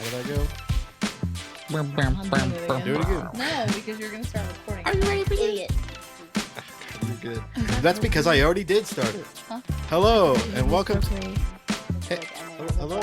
How did that go? Do it again. No, because you're going to start recording. Are you ready for this? You're good. That's because I already did start it. Huh? Hello and welcome. Hello.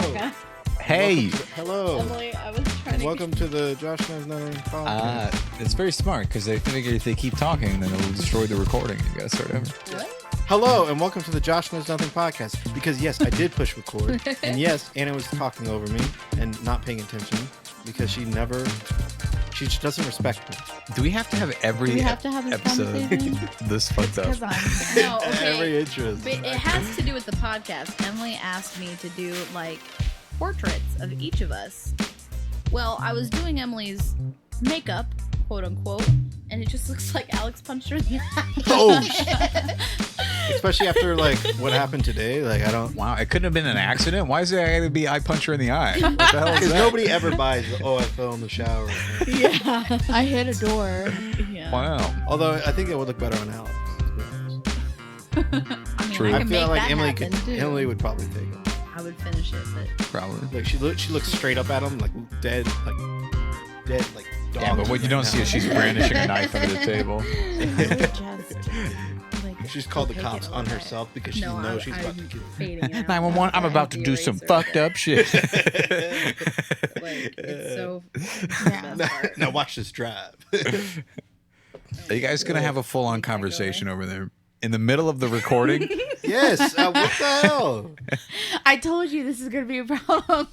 Hey. Hello. Emily, I was trying to Welcome to the Josh Knows Nothing podcast. It's very smart because they figure if they keep talking, then it'll destroy the recording. You gotta start over. What? Hello and welcome to the Josh Knows Nothing podcast. Because yes, I did push record, and yes, Anna was talking over me and not paying attention because she just doesn't respect me. Do we have to have every Do we have to have this episode conversation? this fucked up? No, okay. Every interest. But it has to do with the podcast. Emily asked me to do like portraits of each of us. Well, I was doing Emily's makeup, quote unquote, and it just looks like Alex punched her in the eye. Oh, shit. Especially after like what happened today. Like I don't. Wow, it couldn't have been an accident. Why is it I gotta be eye puncher in the eye? What the hell is Because that? nobody ever buys. Oh, I fell in the shower. Yeah. I hit a door. Yeah. Wow. Although I think it would look better on Alex. I mean, True. I I can feel make like that Emily happen could. too. Emily would probably take it. I would finish it, but Probably. Like she looks straight up at him, like dead, like dog. Yeah, but what you don't see is she's brandishing a knife under the table. She's called the cops on herself because she no, knows she's about to I'm kill. fading it out. 911, I'm about to do some fucked up shit. Like, it's so. Yeah. Now watch this drive. Are you guys gonna have a full-on conversation over there in the middle of the recording? Yes. What the hell? I told you this is gonna be a problem.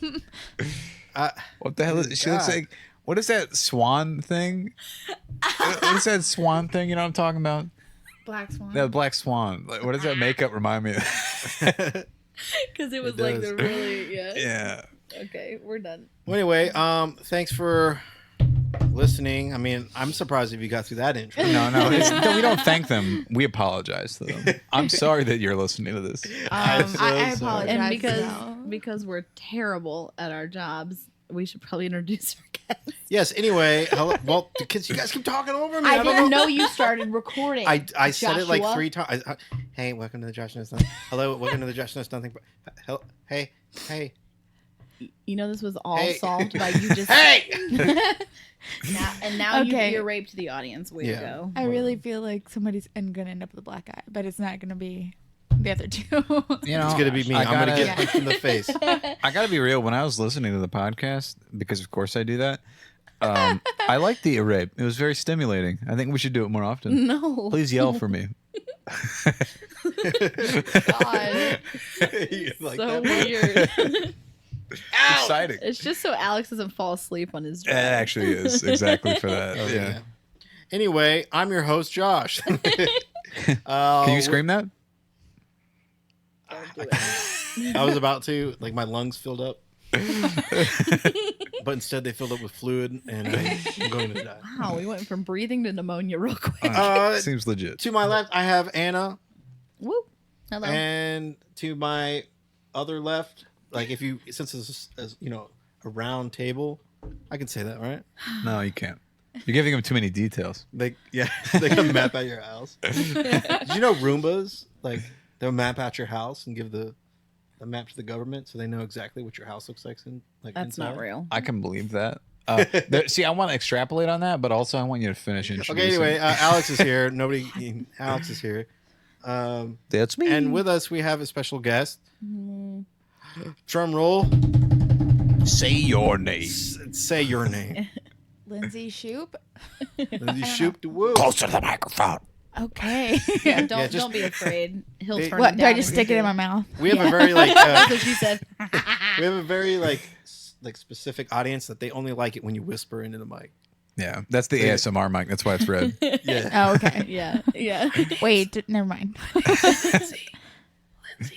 What the hell is she looks God. like? What is that swan thing? What is that swan thing? You know what I'm talking about? Black Swan. That black swan. Like, what does that makeup remind me of? Because it was It like does. the really. Yeah. Yeah. Okay, we're done. Well, anyway, thanks for listening. I mean, I'm surprised if you got through that intro. No, we don't thank them. We apologize to them. I'm sorry that you're listening to this. I'm so I sorry. apologize. And though. because we're terrible at our jobs, we should probably introduce our guest. Yes. Anyway, hello. Well, because you guys keep talking over me. I don't didn't know you started recording. I said it like Joshua. 3 times. Hey, welcome to the Josh Knows Nothing. Hello, welcome to the Josh Knows Nothing. Hey. You know, this was all Hey. solved by you just. Hey! Now Okay. you raped the audience. Way Yeah. to go. I really feel like somebody's gonna end up with a black eye, but it's not gonna be the other two. You know, It's gonna be me. I I'm gonna gotta- get punched in the face. I gotta be real. When I was listening to the podcast, because of course I do that, I liked the rape. It was very stimulating. I think we should do it more often. No. Please yell for me. God. You like So that? weird. Exciting. It's just so Alex doesn't fall asleep on his It drive. actually is exactly for that. Oh, yeah. Anyway, I'm your host, Josh. Can you scream that? Don't do it. I was about to, like, my lungs filled up. But instead they filled up with fluid, and I'm going to die. Wow, we went from breathing to pneumonia real quick. Seems legit. To my left, I have Anna, Woo. Hello. and to my other left, like, since this is, a round table, I can say that, right? No, you can't. You're giving them too many details. They can map out your house. Did you know Roombas, like, they'll map out your house and give the map to the government so they know exactly what your house looks like? That's inside? not real. I can believe that. See, I want to extrapolate on that, but also I want you to finish introducing. Okay, anyway, Alex is here. Alex is here. That's me. And with us, we have a special guest. Drum roll. say your name. Say your name. Lindsay Shoop. Lindsay Shoop the woo. Closer to the microphone. Okay. Yeah, don't just- don't be afraid. He'll They- turn What? it Do I down just if stick you it in do my mouth? We have a very That's what she said. we have a very like specific audience that they only like it when you whisper into the mic. Yeah, that's the ASMR mic. That's why it's red. Yeah. Oh, okay. Yeah, yeah. Wait, never mind. Lindsay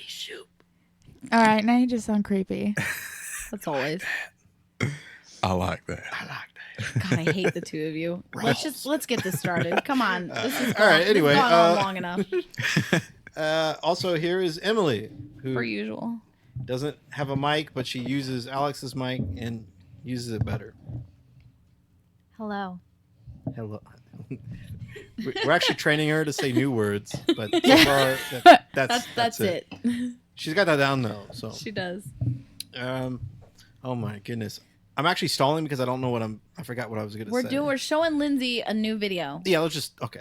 Shoop. All right, now you just sound creepy. That's always. I like that. I like that. God, I hate the two of you. Let's get this started. Come on. This is all right, anyway, gone on long enough. Also, here is Emily, who Per usual. doesn't have a mic, but she uses Alex's mic and uses it better. Hello. Hello. We're actually training her to say new words, but so far That's it. She's got that down though. So, She does. oh my goodness, I'm actually stalling because I don't know what I forgot what I was gonna say. We're showing Lindsay a new video. Yeah, let's just okay.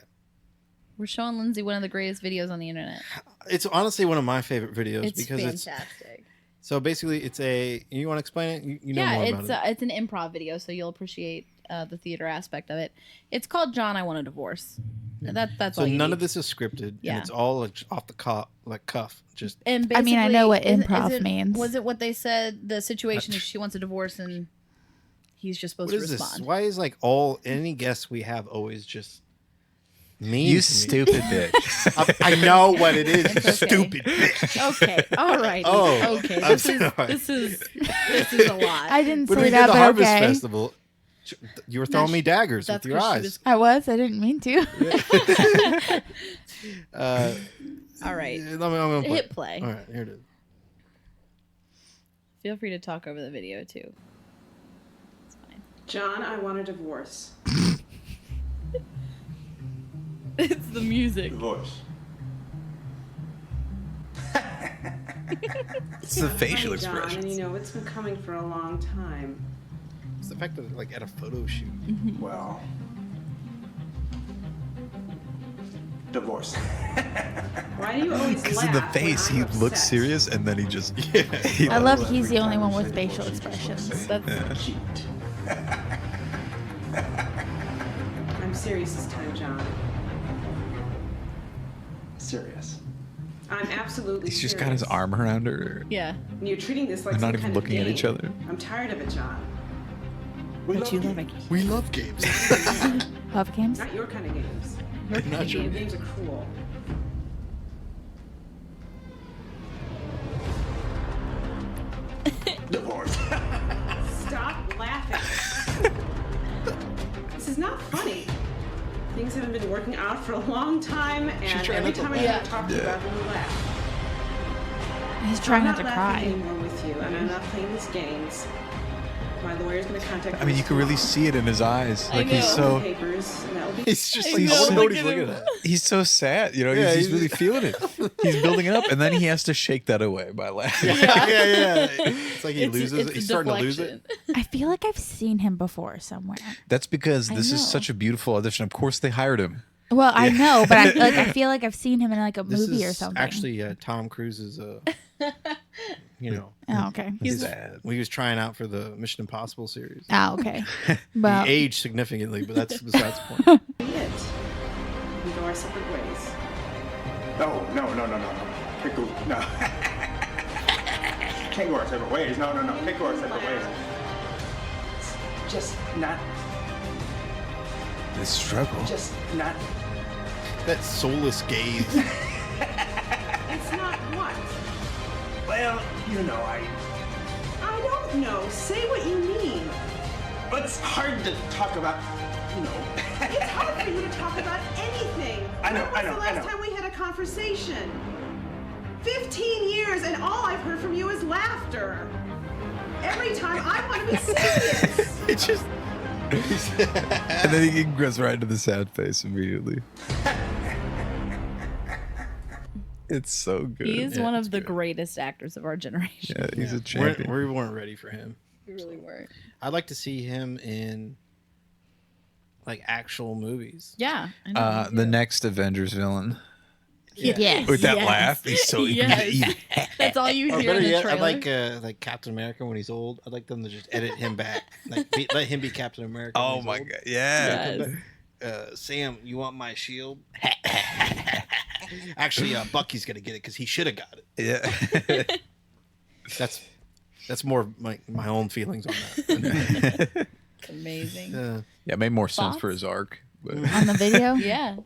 We're showing Lindsay one of the greatest videos on the internet. It's honestly one of my favorite videos It's because fantastic. so basically it's a. You want to explain it? You know more about it. It's an improv video, so you'll appreciate the theater aspect of it. It's called John, I Want a Divorce. That's So all. none of this is scripted. Yeah. And it's all like, off the cuff. Just And I mean, I know what improv it, means. Was it what they said? The situation is she wants a divorce and he's just supposed what to is respond. this? Why is like any guests we have always just mean? You to me? stupid bitch. I know what it is. It's okay. Stupid bitch. Okay, all right. Oh, okay. I'm This is sorry. a lot. I didn't When say we did that, the but Harvest okay. Festival, you were throwing me daggers with that's your 'cause she eyes. was- I didn't mean to. All right. I'm gonna Hit play. All right, here it is. Feel free to talk over the video too. It's fine. John, I want a divorce. It's the music. Divorce. It's the facial John, and expressions. you know it's been coming for a long time. It's the fact that they're like at a photo shoot. Well. Divorce. Why do you always Because laugh? in the when face, I'm he upset? looks serious, and then he just. I love he's the only one with facial expressions. That's Cute. I'm serious this time, John. Serious. I'm absolutely He's just serious. got his arm around her. yeah. And you're treating this like They're some not even kind looking of at each game. other. I'm tired of it, John. But you love it. We love games. Love games? Not your kind of games. Not Your your games are cruel. Divorce. Stop laughing. This is not funny. Things haven't been working out for a long time, and trying every not to time I laugh. talk to you about it, you laugh. He's trying I'm not to laughing cry. anymore with you, and I'm not playing these games. My lawyer's going to contact. I mean, you can really see it in his eyes. Like he's know. so. Papers, and that will be. He's just I like, I know, want to know what look he's at looking him. at. He's so sad, you know. Yeah, he's he's- really feeling it. He's building it up, and then he has to shake that away by laughing. Yeah. It's like he loses it. It's He's starting to lose it. deflection. I feel like I've seen him before somewhere. That's because I this is know. such a beautiful audition. Of course, they hired him. Well, I know, but I feel like I've seen him in like a This movie or is something. actually Tom Cruise's, you know, Oh, okay. his, when he was trying out for the Mission Impossible series. Oh, okay. Well, He aged significantly, but that's besides the point. Be it. We go our separate ways. No. Can't go. No. Can't go our separate ways. No. Can't go our separate ways. It's just not. This struggle. Just not. That soulless gaze. It's not what? Well, you know, I don't know. Say what you mean. It's hard to talk about. You know. It's hard for you to talk about anything. I know, When I know, was I the last know. time we had a conversation? 15 years, and all I've heard from you is laughter. Every time I want to be serious. It's just. And then he goes right into the sad face immediately. It's so good. He is Yeah, one it's of the good. greatest actors of our generation. Yeah, he's a champion. We weren't ready for him. We really weren't. I'd like to see him in like actual movies. Yeah. I know. The next Avengers villain. yes. With that Yes. laugh, he's so Yes. That's all you Or hear better in the yet, trailer. I'd like Captain America when he's old. I'd like them to just edit him back, let him be Captain America. when Oh he's my old. god, yeah. Yes. Sam, you want my shield? Actually, Bucky's gonna get it because he should have got it. Yeah. That's more my own feelings on that. It's amazing. Uh, Yeah, it made more sense Thoughts? for his arc. But On the video? Yeah.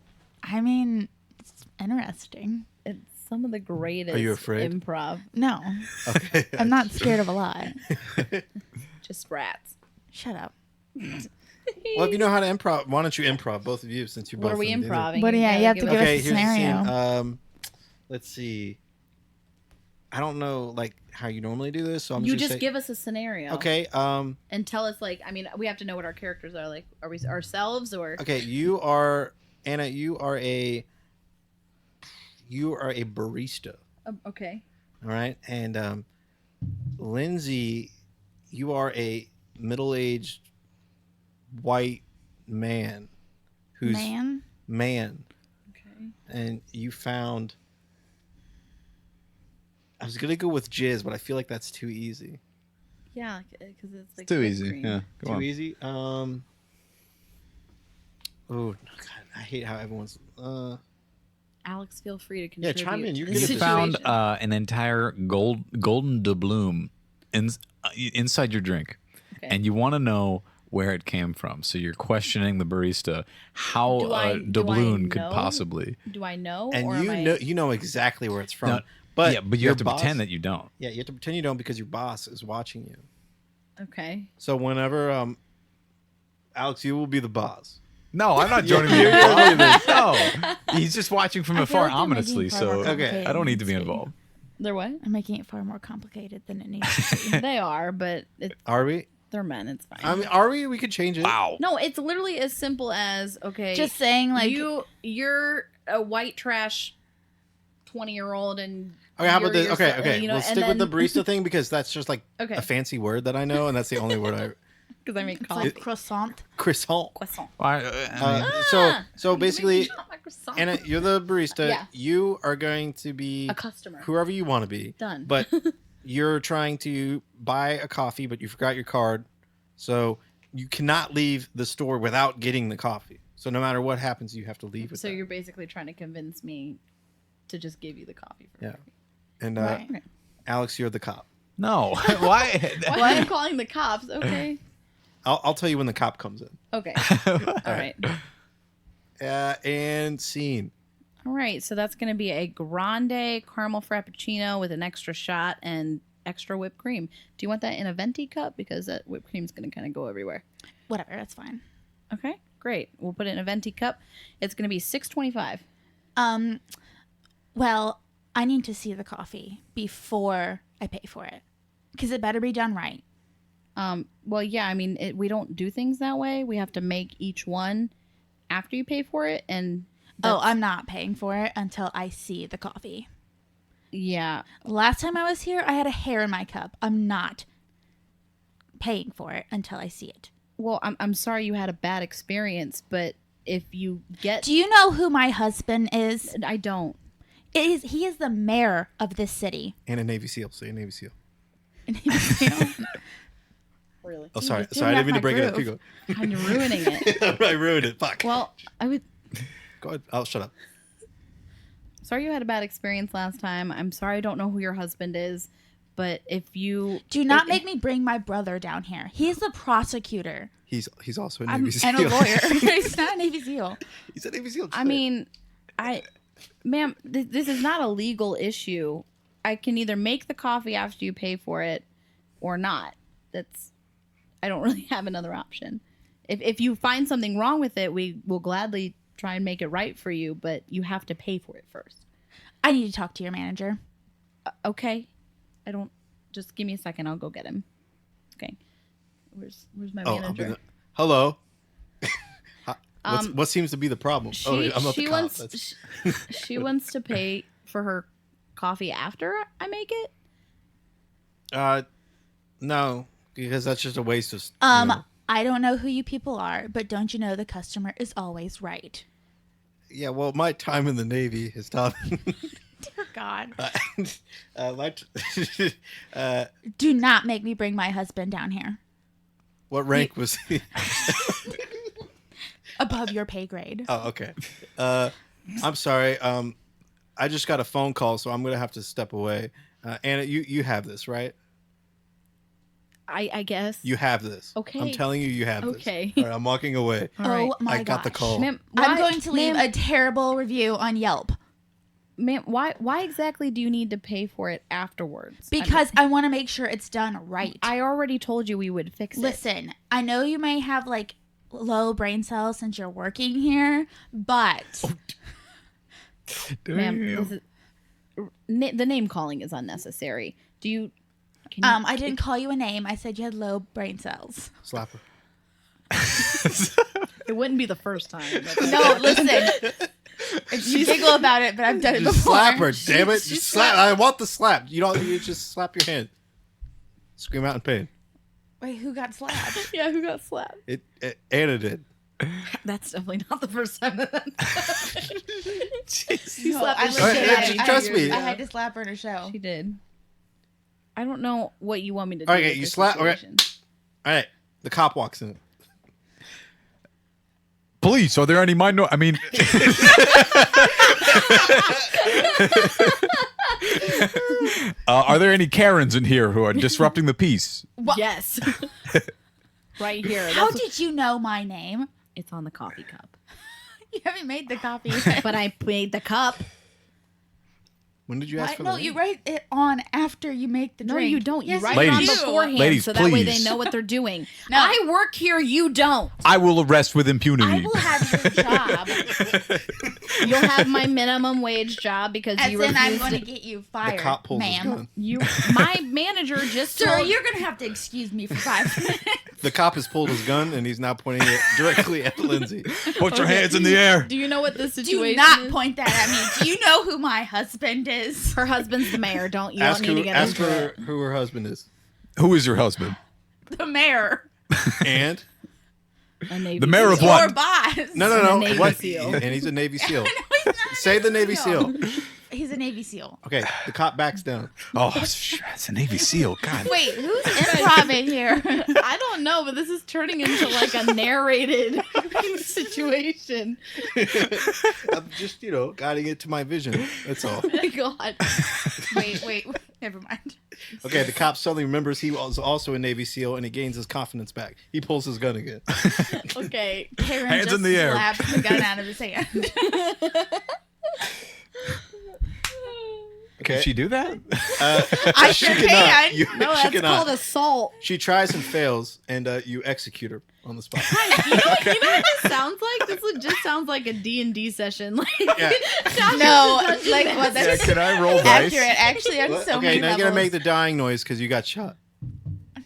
I mean, it's interesting. It's some of the greatest Are you afraid? improv. No, okay. I'm not scared of a lot. Just rats. Shut up. Well, if you know how to improv, why don't you improv, both of you, since you're What both are we in the theater? improving? What do you- gotta you have to us- give us Okay, a here's the scenario. scene. Let's see. I don't know like how you normally do this, so I'm You just just give us a scenario. Okay. And tell us, like, I mean, we have to know what our characters are. Like, are we ourselves or? Okay. You are Anna. You are a barista. Okay. All right. And Lindsay, you are a middle-aged white man who's man. Okay. And you found. I was gonna go with jizz, but I feel like that's too easy. Yeah, because it's like Too whipped easy. cream. Yeah. Go Too on. easy. Oh, God, I hate how everyone's. Alex, feel free to Yeah, contribute. chime in. You to get the it. You found situation. an entire golden doubloon inside your drink, Okay. and you want to know where it came from. So you're questioning the barista how Do I- a do I doubloon could know? possibly. Do I know? And or am you know exactly where it's from. No, but yeah, but you your have to boss- pretend that you don't. Yeah, you have to pretend you don't because your boss is watching you. Okay. So whenever Alex, you will be the boss. No, I'm not joining you're you. doing this. No, he's just watching from I feel afar like they're making ominously. it far So more Okay. complicated I don't than need to be it involved. They're what? I'm making it far more complicated than it needs to be. They are, but Are we? they're men. It's fine. I mean, are we? We could change it. Wow. No, it's literally as simple as okay. Just saying, like, you're a white trash 20-year-old and Okay, how about you're this? Okay, yourself- okay. you know, We'll and stick with the then- barista thing because that's just like Okay. a fancy word that I know, and that's the only word I. because I make it's coffee. like croissant. Croissant. Croissant. I mean, So basically, Not my croissant. Anna, you're the barista. Yeah. You are going to be a customer. whoever you want to be. Done. But you're trying to buy a coffee, but you forgot your card, so you cannot leave the store without getting the coffee. So no matter what happens, you have to leave with So that. you're basically trying to convince me to just give you the coffee for Yeah. free. And Right. Okay. Alex, you're the cop. no. Why? Why am I calling the cops? Okay. I'll tell you when the cop comes in. Okay. All right. And scene. All right. So that's going to be a grande caramel frappuccino with an extra shot and extra whipped cream. Do you want that in a venti cup? Because that whipped cream's going to kind of go everywhere. Whatever, that's fine. Okay. Great. We'll put it in a venti cup. It's going to be $6.25. Well, I need to see the coffee before I pay for it. Because it better be done right. Well, yeah, I mean, we don't do things that way. We have to make each one after you pay for it. And Oh, I'm not paying for it until I see the coffee. yeah. Last time I was here, I had a hair in my cup. I'm not paying for it until I see it. Well, I'm sorry you had a bad experience, but if you get... Do you know who my husband is? I don't. He is the mayor of this city. And a Navy SEAL. Say a Navy SEal. Really? Oh, sorry. Dude, Sorry, I didn't mean to my break it up. Keep groove. going. I'm ruining it. I ruined it. Fuck. Well, I would... Go ahead. I'll shut up. Sorry you had a bad experience last time. I'm sorry I don't know who your husband is, but if you... Do not make me bring my brother down here. He's the prosecutor. He's also a Navy SEAL. And a lawyer. He's not a Navy SEAL. He's a Navy SEAL. I mean, ma'am, this is not a legal issue. I can either make the coffee after you pay for it or not. I don't really have another option. If you find something wrong with it, we will gladly try and make it right for you, but you have to pay for it first. I need to talk to your manager. Okay. Just give me a second. I'll go get him. Okay. Where's my I'll be manager? hello. What seems to be the problem? She, I'm not she the cop. wants That's- she wants to pay for her coffee after I make it. No, because that's just a waste of. I don't know who you people are, but don't you know the customer is always right? Yeah, well, my time in the Navy has taught. Dear God. My Do not make me bring my husband down here. what rank was he? Above your pay grade. Oh, okay. I'm sorry. I just got a phone call, so I'm gonna have to step away. Anna, you have this, right? I guess. You have this. Okay. I'm telling you, you have this. Okay. All right, I'm walking away. All right. Oh my I got the gosh. call. Ma'am, I'm why- going to leave ma'am, a terrible review on Yelp Ma'am, why exactly do you need to pay for it afterwards? because I want to make sure it's done right. I already told you we would fix it. Listen, I know you may have like low brain cells since you're working here, but Ma'am, this is, the name calling is unnecessary. Do you? Can you I didn't call you a name. I said you had low brain cells. Slap her. It wouldn't be the first time. No, listen. You giggle about it, but I've done it Just before. slap her, damn it! Just slap. I want the slap. You just slap your hand. Scream out in pain. Wait, who got slapped? Yeah, who got slapped? Anna did. That's definitely not the first time that She No, slapped I the looked shit at out of it. me. Trust me. I had to slap her in a show. She did. I don't know what you want me to do. Okay, with you this slap. Okay. situation. All right. The cop walks in. Police, are there any minor? I mean, are there any Karens in here who are disrupting the peace? Yes. Right here. How That's- did you know my name? It's on the coffee cup. You haven't made the copy yet. But I made the cup. When did you ask What? for No, the you name? write it on after you make the No, drink. you don't. You Yes, write Ladies. it on beforehand Ladies, so that way they please. know what they're doing. No. I work here, you don't. I will arrest with impunity. I will have your job. You'll have my minimum wage job because As you in, I'm refuse going to to. get you fired, The cop pulls his ma'am. gun. My manager just Sir, told you're going to have to excuse me for 5 minutes. The cop has pulled his gun and he's now pointing it directly at Lindsay. Put your hands in the air. Do you know what this Do situation not is? point that at me. Do you know who my husband is? Her husband's the mayor. Don't you Ask don't need to get ask into her it. who her husband is. Who is your husband? The mayor. And A Navy The mayor of SEAL. what? Your boss. no. Navy What? SEAL. And he's a Navy SEAL. No, he's not a Say the Navy SEAL. He's a Navy SEAL. Okay, the cop backs down. Oh, it's a Navy SEAL. God. Wait, who's improv in here? I don't know, but this is turning into like a narrated situation. I'm just, guiding it to my vision. That's all. Oh my God. Wait. Never mind. Okay, the cop suddenly remembers he was also a Navy SEAL and he gains his confidence back. He pulls his gun again. Okay. Karen Hands just in the air. slaps the gun out of his hand. Can she do that? I She sure cannot. can. No, she that's cannot. called assault. She tries and fails, and you execute her on the spot. You know what this sounds like? This just sounds like a D&D session. Like, Yeah. No, like what? Yeah, That's can I roll dice? accurate. Actually, on What? so Okay, many now levels. you're gonna make the dying noise because you got shot.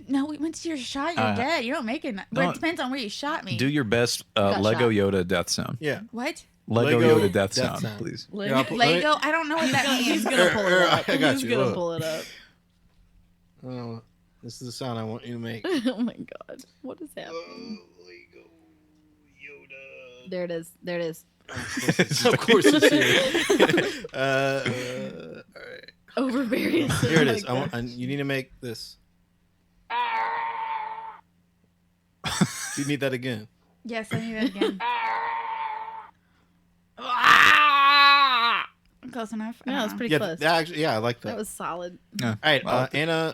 No, once you're shot, you're dead. You don't make it. But no. it depends on where you shot me. Do your best Got Lego shot. Yoda death sound. Yeah. What? Lego Lego Yoda death death sound, sound. please. Here, I'll put- let me- Lego? I don't know what that means. He's gonna pull it up. I got He's you, gonna look. pull it up. Oh, this is the sound I want you to make. Oh my God. What is happening? Lego Yoda. There it is. There it is. Of course it's here. All right. Over various. Here it Oh is. my God. You need to make this. You need that again. Yes, I need that again. Close enough. No, it's pretty Yeah, close. I like that. That was solid. Yeah. All right, Well, Anna.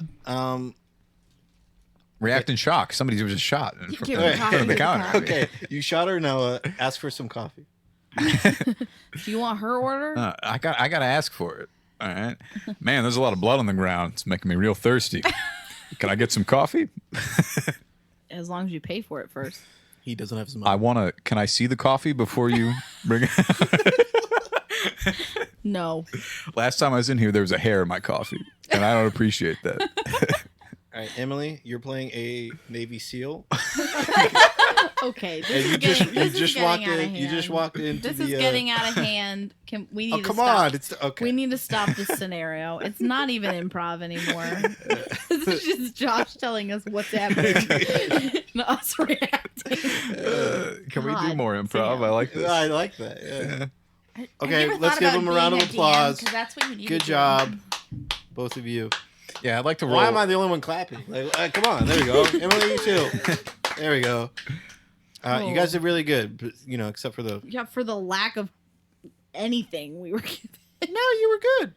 react in shock. Somebody was just shot in front Give me in front coffee of the to the counter. cop. Okay, you shot her. Now ask for some coffee. Do you want her order? I got to ask for it. All right, man. There's a lot of blood on the ground. It's making me real thirsty. Can I get some coffee? As long as you pay for it first. He doesn't have some I money. want to. Can I see the coffee before you bring it? No. Last time I was in here, there was a hair in my coffee, and I don't appreciate that. All right, Emily, you're playing a Navy SEAL. Okay. This And is you getting, this is just getting walked out of in. hand. You just walked into This the. is getting out of hand. We need Oh to come stop. on! It's okay. We need to stop this scenario. It's not even improv anymore. This is just Josh telling us what's happening and us reacting. Can we do God more improv? damn. I like this. I like that. Yeah. I Okay, never let's thought give about him a round of being a DM, applause. 'cause that's what you need Good to do. job, both of you. Yeah, I'd like to roll. Why am I the only one clapping? Like, come on, there we go. Emily, you too. There we go. You guys did really good, but, except for the. Yeah, for the lack of anything we were given. No, you were good.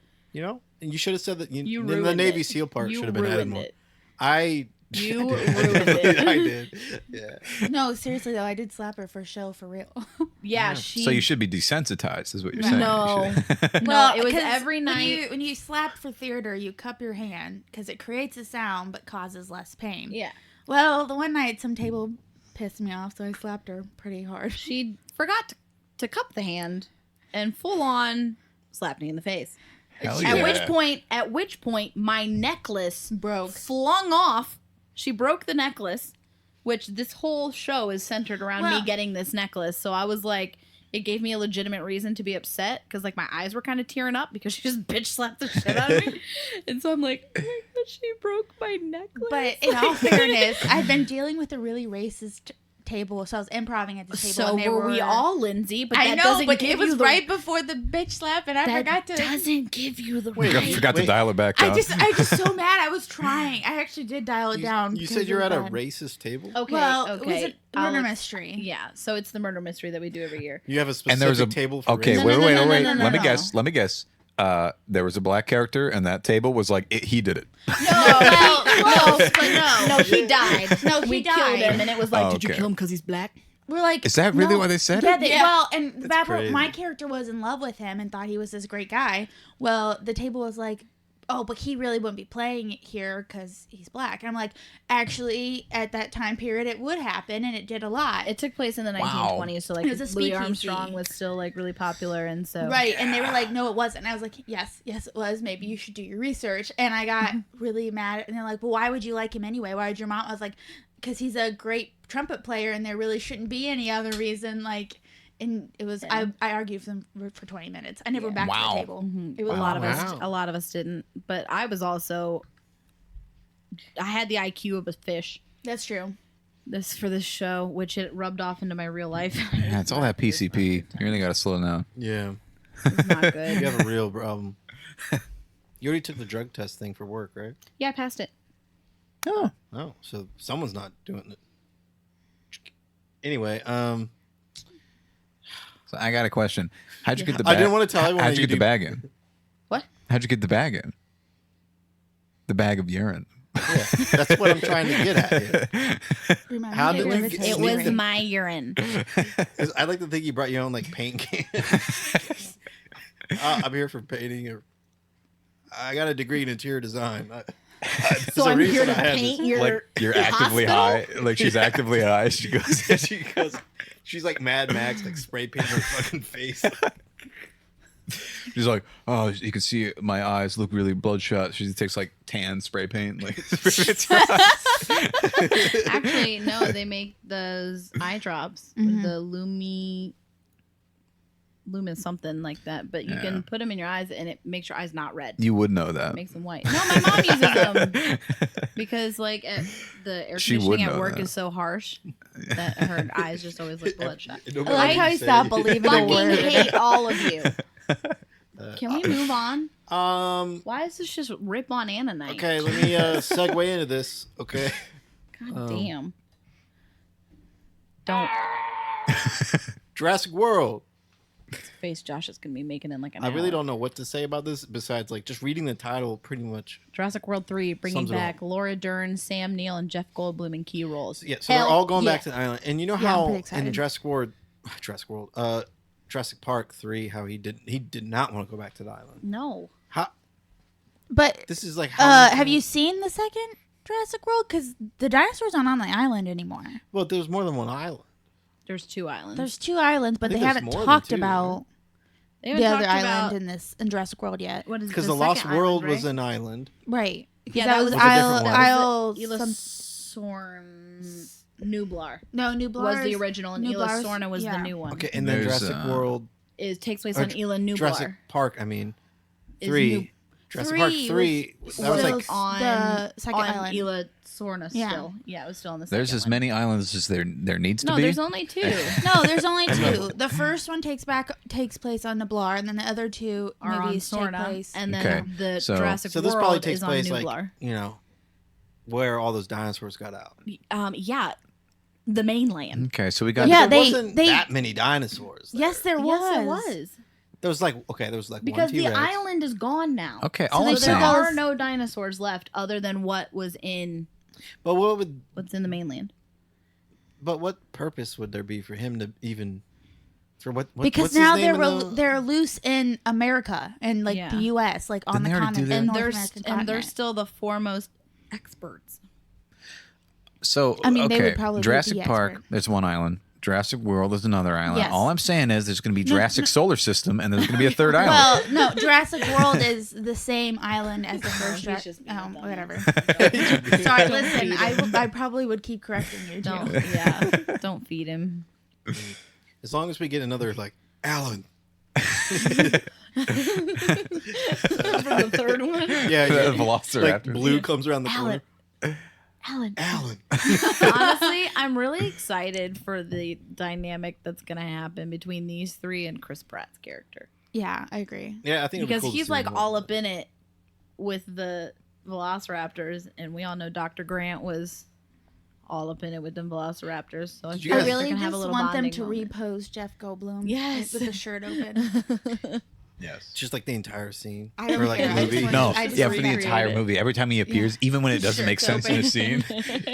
And you should have said that. You the ruined Navy it. SEAL part You should have been added ruined more. it. I. You I did. ruined it. I did. Yeah. No, seriously though, I did slap her for show, for real. Yeah, she. So you should be desensitized, is what you're No. saying. No. You should- No, it was 'cause every night. when you slap for theater, you cup your hand because it creates a sound but causes less pain. Yeah. Well, the one night some table pissed me off, so I slapped her pretty hard. She forgot to cup the hand and full on slapped me in the face. Hell At yeah. which point, my necklace Broke. flung off. She broke the necklace, which this whole show is centered around me Well- getting this necklace. So I was like, it gave me a legitimate reason to be upset because like my eyes were kind of tearing up because she just bitch slapped the shit out of me. And so I'm like, oh my She broke my necklace. But in all fairness, I've been dealing with a really racist table, so I was improving at the table. So and they were we all, Lindsay? But I that know, doesn't but give it was you the, right before the bitch slap, and I that forgot to. doesn't give you the Wait, right. Forgot to dial it back down. I just so mad. I was trying. I actually did dial it down. You because said it you're was at a bad. racist table. Okay, Well, it okay. was a murder I'll- mystery. Yeah, so it's the murder mystery that we do every year. You have a specific And there was a table for okay. racism? Wait. no, Let no, me no. guess. Let me guess. There was a black character, and that table was like he did it. No, he died. No, he we killed died. him, and it was like, Oh, did you okay. kill him because he's black? We're like, Is that really no. why they said Yeah, it? they, Yeah. well, and the bad part, crazy. my character was in love with him and thought he was this great guy. Well, the table was like, oh, but he really wouldn't be playing it here because he's black. And I'm like, actually, at that time period, it would happen, and it did a lot. It took place in the Wow. 1920s, so like It was a Louis speakeasy. Armstrong was still like really popular, and so Right, and they were like, no, it wasn't. And I was like, yes, it was. Maybe you should do your research. And I got really mad. And they're like, well, why would you like him anyway? Why would your mom? I was like, because he's a great trumpet player, and there really shouldn't be any other reason. Like, and it was, I argued for them for 20 minutes. I never back to Wow. the table. It was a lot of Wow. us, a lot of us didn't. But I was also, I had the IQ of a fish. That's true. This for this show, which it rubbed off into my real life. Yeah, it's all that PCP. You really got to slow down. Yeah, It's not you good. have a real problem. You already took the drug test thing for work, right? Yeah, I passed it. Oh, Oh, so someone's not doing it. Anyway, so I got a question. How'd you get the I bag? didn't want to tell everyone. How'd that you get the do- bag in? What? How'd you get the bag in? The bag of urine. Yeah, that's what I'm trying to get at. Here. Remind How me did to you go to get- the It Sneak was in. my urine. 'Cause I like to think you brought your own like paint can. I'm here for painting. Or I got a degree in interior design. So I'm here to paint your. Like you're actively hospital? high. Like she's actively high. She goes. she goes. She's like Mad Max, like spray painting her fucking face. She's like, oh, you can see my eyes look really bloodshot. She takes like tan spray paint. Like, Actually, no, they make those eye drops with the Lumen something like that, but you Yeah. can put them in your eyes and it makes your eyes not red. you would know that. It makes them white. No, my mom uses them because like the air She would conditioning at know work that. is so harsh that her eyes just always look bloodshot. No I matter like what how you you say. stopped believing a Fucking word. hate all of you. Can we move on? Why is this just rip on Anna night? Okay, let me segue into this. Okay. God damn. Don't Jurassic World. face Josh is gonna be making in like an I really hour. don't know what to say about this besides like just reading the title pretty much. Jurassic World 3 bringing Sums it all. back Laura Dern, Sam Neill, and Jeff Goldblum in key roles. Yeah, so they're Hell all going yeah. back to the island. And you know Yeah, I'm how pretty in excited. Jurassic Park 3 how he did not want to go back to the island. No. How But this is like how have you seen the second Jurassic World? Because the dinosaurs aren't on the island anymore. Well, there's more than one island. There's 2 islands. There's 2 islands, but I they think there's haven't more than talked 2, about They haven't the other talked island about in Jurassic World yet. what is Because the the Lost second World island, was right? an island. Right. Yeah, that that was was a different one. Isle. Ila some- Nublar no, New was the original, and Ila Nublar's- Sorna was the yeah. new one. Okay, and then There's, Jurassic World It takes place or on Ila Nublar. Jurassic Park, I mean, Is 3. Nub- Jurassic Park 3 was that was still like on the second on island. Ila Sorna Yeah. still. Yeah, it was still on the There's second as one. many islands as there needs to No, be. there's only 2. No, there's only 2. The first one takes place on Nublar, and then the other 2 are on movies take Sorna, place. and then Okay, the so- Jurassic so this World probably takes is on place Nublar. like, you know, where all those dinosaurs got out. Yeah, the mainland. Okay, so we got. Yeah, there they- wasn't they- that many dinosaurs. There. Yes, there was. Yes, it was There was like there was like because one the T-Rex. island is gone now. Okay, So all they I'm So took there saying. all- are no dinosaurs left other than what was in But what's in the mainland. what purpose would there be for him to even for what Because what's his now name in the- they're loose in America and like Yeah. the U.S., like on Didn't the they already do continent, that? in And North they're American and they're continent. still the foremost experts. So I mean, they okay, would probably be Jurassic the Park. expert. There's one island. Jurassic World is another island. Yes. All I'm saying is there's going to be Jurassic Solar System, and there's going to be a third island. Well, no, Jurassic World is the same island as the first He's Jurassic. just being a dumbass. Whatever. Sorry, listen. I probably would keep correcting you. Too. Don't don't feed him. as long as we get another like Alan. From the third one. Yeah, The yeah. Velociraptor. Like blue comes around the Alan. corner. Alan. Alan. Honestly, I'm really excited for the dynamic that's gonna happen between these three and Chris Pratt's character. Yeah, I agree. Yeah, I think it'd be Because cool to he's see like more all of up in it with the Velociraptors, and we all know Dr. Grant was all up in it with the Velociraptors. So Did I you feel I guys- like really they're gonna have a just little want them bonding to moment. repose Jeff Goldblum. Yes. With the shirt open. Yes. Just like the entire scene. I don't or like care. the I just movie. want- No, I just yeah, for the recreate entire it. movie. Every time he appears, even when it doesn't make Shirt's sense in a scene,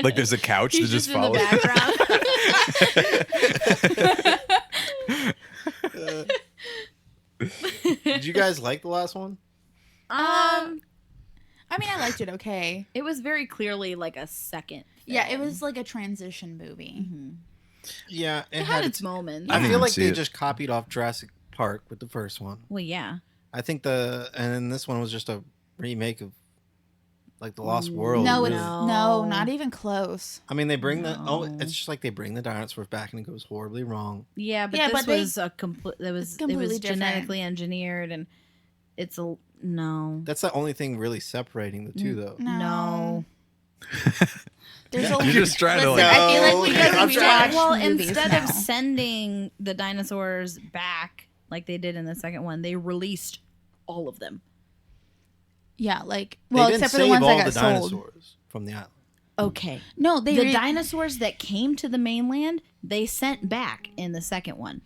like there's a couch that He's just just in the follows. background. Did you guys like the last one? I mean, I liked it okay. It was very clearly like a second. Yeah, it film. was like a transition movie. Yeah, It had its moments. I didn't feel like see they it. just copied off Jurassic Park with the first one. Well, yeah. I think and then this one was just a remake of like the Lost World. No, really. it's no, not even close. I mean, they bring No. it's just like they bring the dinosaurs back and it goes horribly wrong. Yeah, but Yeah, this but they- was a complete. It was completely different. genetically engineered, and it's a no. That's the only thing really separating the two, though. No. There's You're a just trying to Listen, like. I feel like we No, I'm can trying- rewatch Well, movies instead now. of sending the dinosaurs back like they did in the second one, they released all of them. Yeah, like They well, didn't except for the save ones all that the got sold. dinosaurs from the island. Okay. No, they The dinosaurs that came to the mainland, they sent back in the second one.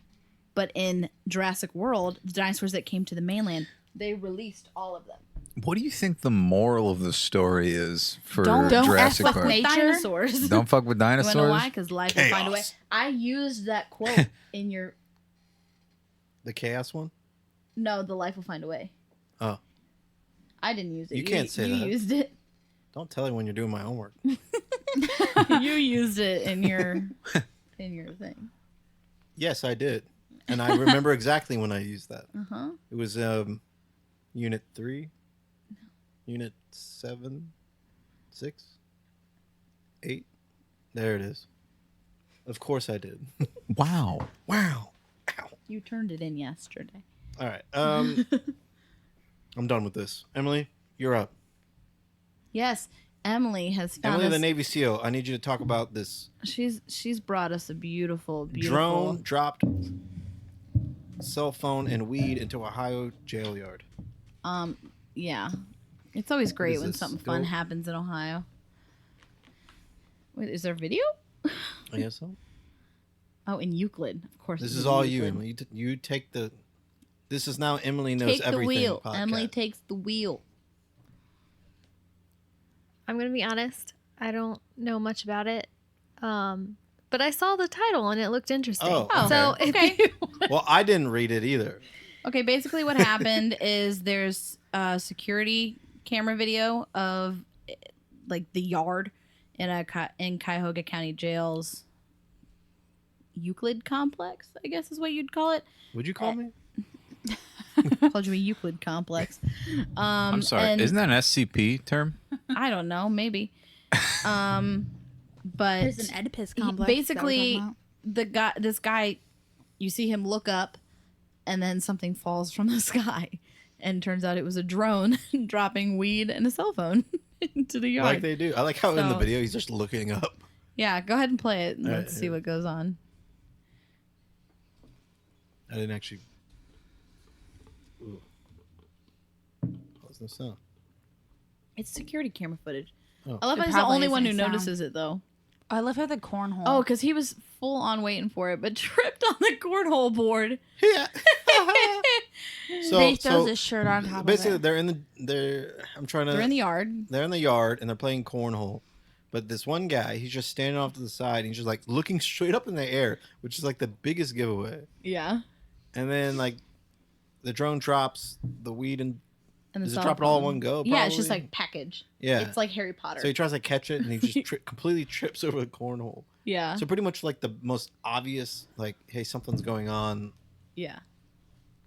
But in Jurassic World, the dinosaurs that came to the mainland, they released all of them. What do you think the moral of the story is for Don't Jurassic F with Park? nature. Dinosaurs. Don't fuck with You wanna know dinosaurs. why? Because life will find a way. Chaos. I used that quote in your The chaos one? no, the life will find a way. Oh. I didn't use it. You can't say you that. used it. Don't tell me when you're doing my homework. You used it in your thing. Yes, I did. And I remember exactly when I used that. Uh-huh. It was Unit 3, Unit 7, 6, 8. There it is. Of course I did. Wow. Wow. Ow. You turned it in yesterday. All right. I'm done with this. Emily, you're up. Yes, Emily has found Emily us. the Navy SEAL, I need you to talk about this She's brought us a beautiful drone dropped cell phone and weed into Ohio jail yard. Yeah. It's always great is when this? something fun Go- happens in Ohio. Wait, is there video? I guess so. Oh, in Euclid, of course. This it's is in all you, Euclid. Emily. You take the. This is now Emily knows Take the everything. wheel. podcast. Emily takes the wheel. I'm going to be honest. I don't know much about it. But I saw the title and it looked interesting. Oh, So if okay. you Well, I didn't read it either. Okay, basically what happened is there's a security camera video of like the yard in Cuyahoga County Jail's Euclid complex, I guess is what you'd call it. Would you call me? Called you a Euclid complex. I'm sorry. and Isn't that an SCP term? I don't know, maybe. But There's an Oedipus he- complex. basically this guy, you see him look up, and then something falls from the sky, and turns out it was a drone dropping weed and a cell phone into the yard. Like they do. I like how in the So- video he's just looking up. Yeah, go ahead and play it, and All right, let's see yeah. what goes on. I didn't actually. Ooh. What's the sound? It's security camera footage. Oh. I love It how he's the probably only one who isn't sound. notices it, though. I love how the cornhole. Oh, because he was full on waiting for it, but tripped on the cornhole board. Yeah. so he throws so his shirt on top basically of it. they're in the I'm trying to They're in the yard. they're in the yard and they're playing cornhole. But this one guy, he's just standing off to the side. And he's just like looking straight up in the air, which is like the biggest giveaway. Yeah. And then like the drone drops the weed and And the does it cell drop it all in phone. one go? Yeah, it's just probably? like package. Yeah. It's like Harry Potter. So he tries to catch it and he just completely trips over the cornhole. yeah. So pretty much like the most obvious, like, hey, something's going on. Yeah.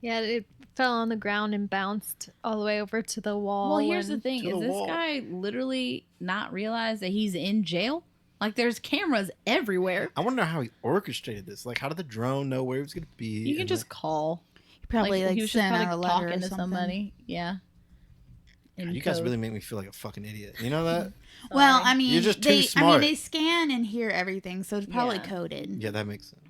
Yeah, it fell on the ground and bounced all the way over to the wall. Well, here's the and- thing: to is the this wall. guy literally not realize that he's in jail? Like, there's cameras everywhere. I wonder how he orchestrated this. Like, how did the drone know where he was going to be? You can and, just like, call. He Probably like he was just sent probably out a letter talking or to something. somebody. Yeah. In You guys code. really make me feel like a fucking idiot. You know that? Well, Sorry. I mean, You're just too I mean, smart. they scan and hear everything, so it's probably Yeah. coded. Yeah, that makes sense.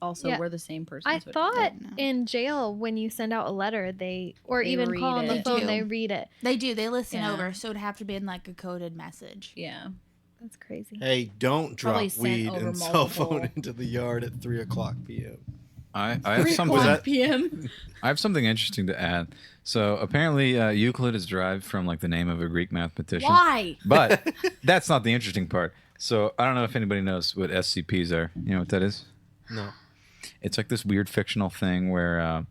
Also, Yeah. we're the same person. I so it- thought No. in jail when you send out a letter, they even read call on the it. phone, They they do. read it. They do. They listen Yeah. over, so it'd have to be in like a coded message. Yeah. That's crazy. Hey, don't drop Probably sent weed over and cell phone multiple- into the yard at 3:00 p.m. I have something. Was that- PM. I have something interesting to add. So apparently, Euclid is derived from like the name of a Greek mathematician. Why? But that's not the interesting part. So I don't know if anybody knows what SCPs are. You know what that is? No. It's like this weird fictional thing where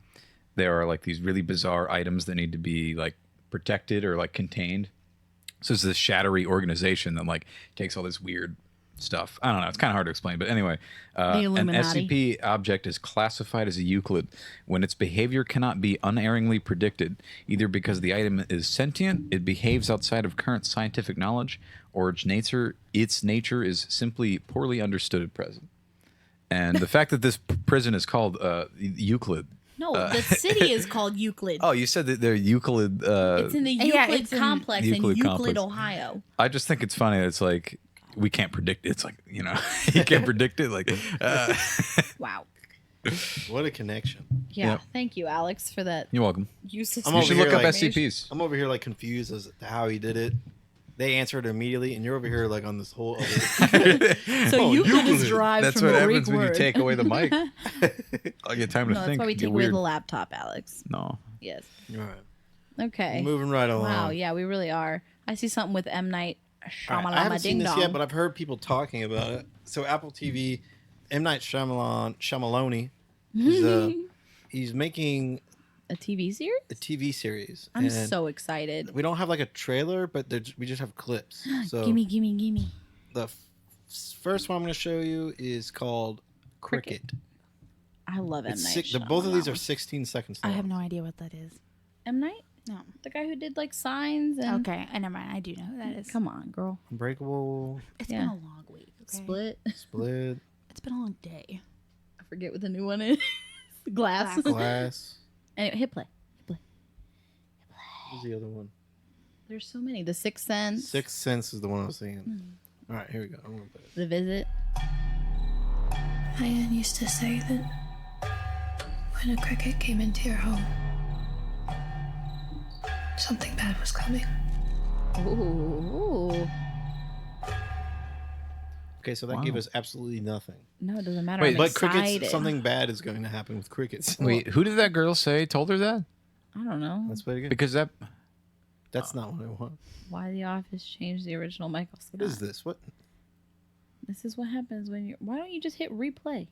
there are like these really bizarre items that need to be like protected or like contained. So it's this shattery organization that like takes all this weird stuff. I don't know. It's kind of hard to explain, but anyway, an Illuminati. SCP object is classified as a Euclid when its behavior cannot be unerringly predicted, either because the item is sentient, it behaves outside of current scientific knowledge, or its nature is simply poorly understood at present. And the fact that this prison is called Euclid. No, the city is called Euclid. Oh, you said that they're Euclid. It's in the Euclid Yeah, it's in complex Euclid in Euclid, complex. Ohio. I just think it's funny. It's like we can't predict it. It's like, you know, you can't predict it. Like, Wow. What a connection. Yeah. Yep. Thank you, Alex, for that you're welcome. useless. I'm You over should here look up like- SCPs. I'm over here like confused as to how he did it. They answered immediately, and you're over here like on this whole other. So Oh, Euclid is Euclid. derived That's from what the happens Greek when you word. take away the mic. I'll get time to No, that's think. why we Get take away weird. the laptop, Alex. No. Yes. All right, Okay. moving right along. Wow. Yeah, we really are. I see something with M Night All Shyamalan. right, I haven't seen Ding this Dong. yet, but I've heard people talking about it. So Apple TV, M Night Shyamalani, he's making a TV series. a TV series. I'm and so excited. We don't have like a trailer, but we just have clips. So gimme. the first one I'm going to show you is called Cricket. I love M It's Night. both of these are Shyamalan. 16 seconds I long. have no idea what that is. M Night, No. the guy who did like Signs and Okay, never mind. I do know who that is. Come on, girl. Unbreakable, It's Yeah. been a long week. Okay? Split. Split, It's been a long day. I forget what the new one is. Glass. Glass. Glass. Anyway, hit play. What's the other one? There's so many. The Sixth Sense. Sixth Sense is the one I was thinking. Hmm. All right, here we go. I'm gonna play it. The Visit. Diane used to say that when a cricket came into your home, something bad was coming. Ooh. Okay, so that Wow. gave us absolutely nothing. No, it doesn't matter. Wait, I'm But excited. crickets, something bad is going to happen with crickets. Wait, who did that girl say? Told her that? I don't know. Let's play it again. Because that. That's not what I want. Why The Office changed the original Michael Scott. What is this? What? This is what happens when you're. Why don't you just hit replay?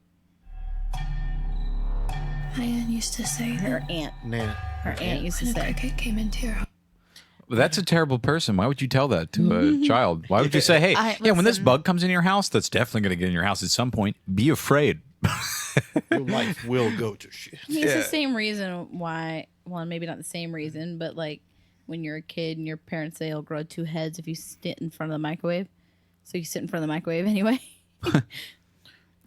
Diane used to say Her that aunt. Nana. Her aunt used to when a say. cricket came into your home, Well, that's a terrible person. Why would you tell that to a child? Why would you say, "Hey, yeah, when this listen. bug comes in your house, that's definitely going to get in your house at some point. Be afraid." Your life will go to shit. It's the same reason why. Well, maybe not the same reason, but like when you're a kid and your parents say you'll grow two heads if you sit in front of the microwave. So you sit in front of the microwave anyway. All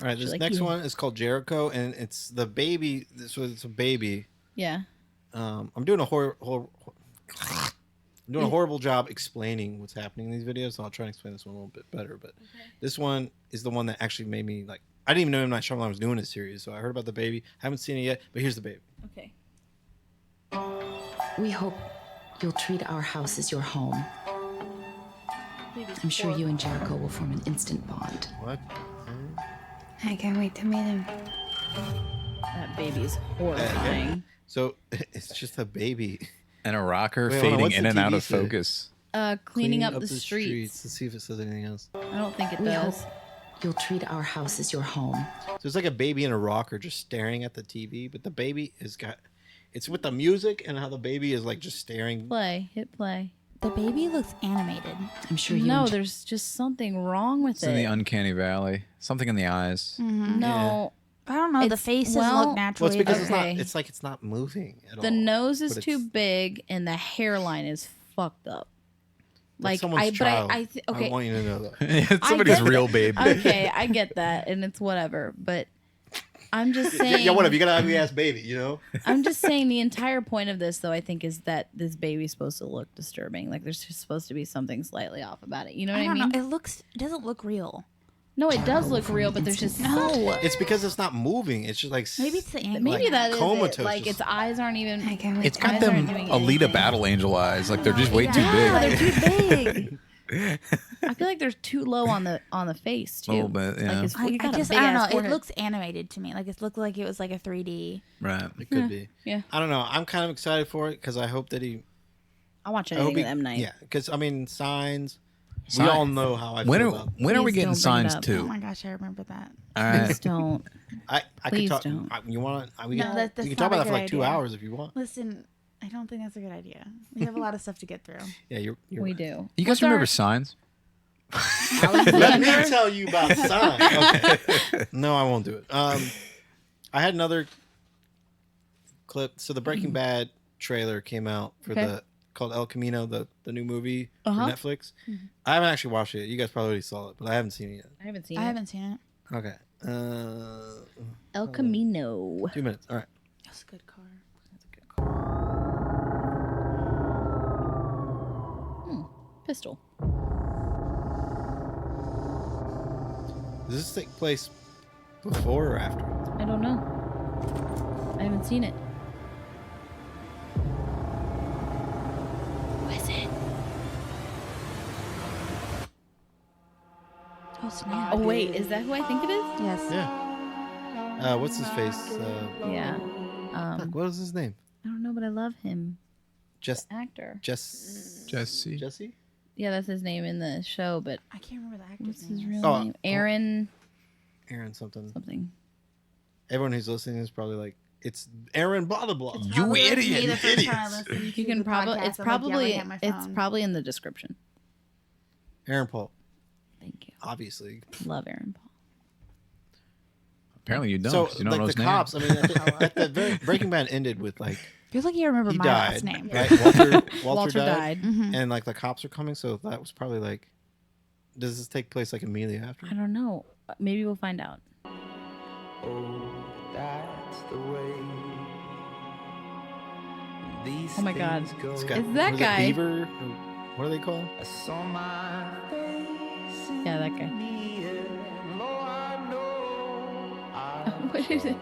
right, this like next you. one is called Jericho, and it's the baby. So it's a baby. Yeah. I'm doing a I'm doing a horrible job explaining what's happening in these videos, so I'll try and explain this one a little bit better. But this one is the one that actually made me like. I didn't even know M. Night Shyamalan was doing a series, so I heard about the baby. Haven't seen it yet, but here's the baby. Okay. We hope you'll treat our house as your home. I'm sure you and Jericho will form an instant bond. What? I can't wait to meet him. That baby is horrifying. So it's just a baby And a rocker Wait, hold on, fading what's in the and out TV of say? focus. Cleaning up the streets. Let's see if it says anything else. I don't think it We does. hope you'll treat our house as your home. So it's like a baby in a rocker just staring at the TV, but the baby is got. It's with the music and how the baby is like just staring. Play. Hit play. The baby looks animated. I'm sure you No, and there's just something wrong with It's in the it. uncanny valley. Something in the eyes. No. I don't know. The It's- faces well- look natural. Well, it's because Okay. it's not. It's like it's not moving at all. The nose is but too it's- big and the hairline is fucked up. That's Like someone's child. I okay. I want you to know that. It's somebody's get real that. baby. Okay, I get that, and it's whatever. But I'm just saying. Yeah, whatever. You got an ugly ass baby, you know. I'm just saying the entire point of this, though, I think, is that this baby's supposed to look disturbing. Like there's just supposed to be something slightly off about it. You know what I I mean? don't know. It doesn't look real. No, it does look real, but there's just no. It's because it's not moving. It's just like Maybe it's the angle. Maybe that is comatose. it. Like its eyes aren't even. I can't wait. It's got Eyes them aren't doing Alita anything. Battle Angel eyes. Like they're just way too Yeah, big. they're too big. I feel like they're too low on the face too. A little bit, yeah. Like I you got a just, I don't know. big-ass It forehead. looks animated to me. Like it looked like it was like a 3D. Right. It could be. Yeah. I don't know. I'm kind of excited for it because I hope that I'll watch I hope anything with M Night. Yeah, because I mean, Signs. We Signs. all know how I When feel are about. when are we Please getting don't bring it Signs up. Oh too? my gosh, I remember that. All right. Please don't. I could Please talk. don't. You want? We No, can, that's we can not talk a about that for good like 2 idea. hours if you want. Listen, I don't think that's a good idea. We have a lot of stuff to get through. Yeah, you're We right. do. You guys What's remember our- Signs? Let me tell you about Signs. Okay. No, I won't do it. I had another clip. So the Breaking Bad trailer came out for Okay. called El Camino, the new movie for Uh-huh. Netflix. I haven't actually watched it. You guys probably already saw it, but I haven't seen it yet. I haven't seen I it. haven't seen it. Okay. El Camino. 2 minutes. All right. That's a good car. Pistol. Does this take place before or after? I don't know. I haven't seen it. Who is it? Oh snap! Oh wait, is that who I think it is? Yes. Yeah. What's his face? Yeah. Fuck, what was his name? I don't know, but I love him. Just Actor. Jesse. Jesse? Yeah, that's his name in the show, but I can't remember the what's actor's his name. real name? Aaron Aaron something. something. Everyone who's listening is probably like, it's Aaron blah blah blah. You Probably like me idiot. the first time I listened You to can the probably podcast, it's I'm, like, probably yelling at my it's phone. probably in the description. Aaron Paul, Thank you. obviously. Love Aaron Paul. Apparently you don't. So 'cause you don't like know the his name. cops, I mean, at the very Breaking Bad ended with like Feels like you remember he my died, last name. right? Walter died, Mhm. and like the cops are coming, so that was probably like. Does this take place like immediately after? I don't know. Maybe we'll find out. Oh my god. It's got- It's that was it guy. Beaver? Or what are they called? Yeah, that guy. What is it?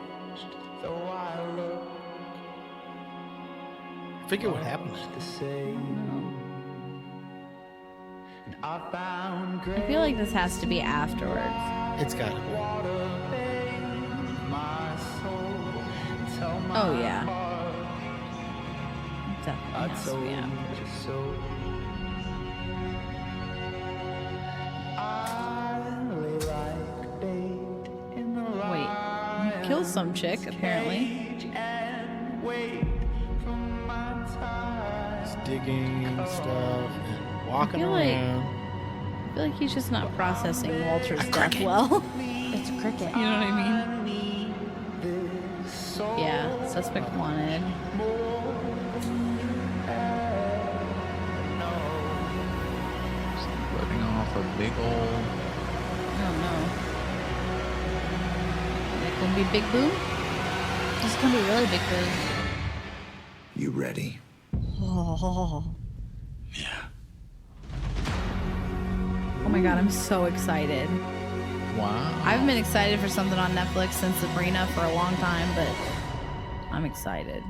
I forget what happened. I feel like this has to be afterwards. It's got to be. Oh yeah. It definitely has to be afterwards. Wait, he kills some chick apparently. It's digging stuff and walking I feel like- around. I feel like he's just not processing Walter's death well. It's cricket. You know what I mean? Yeah, suspect wanted. Letting off a big old. I don't know. Is it gonna be Big Boom? It's gonna be really big boom. You ready? Oh my god, I'm so excited. Wow. I've been excited for something on Netflix since Sabrina for a long time, but I'm excited.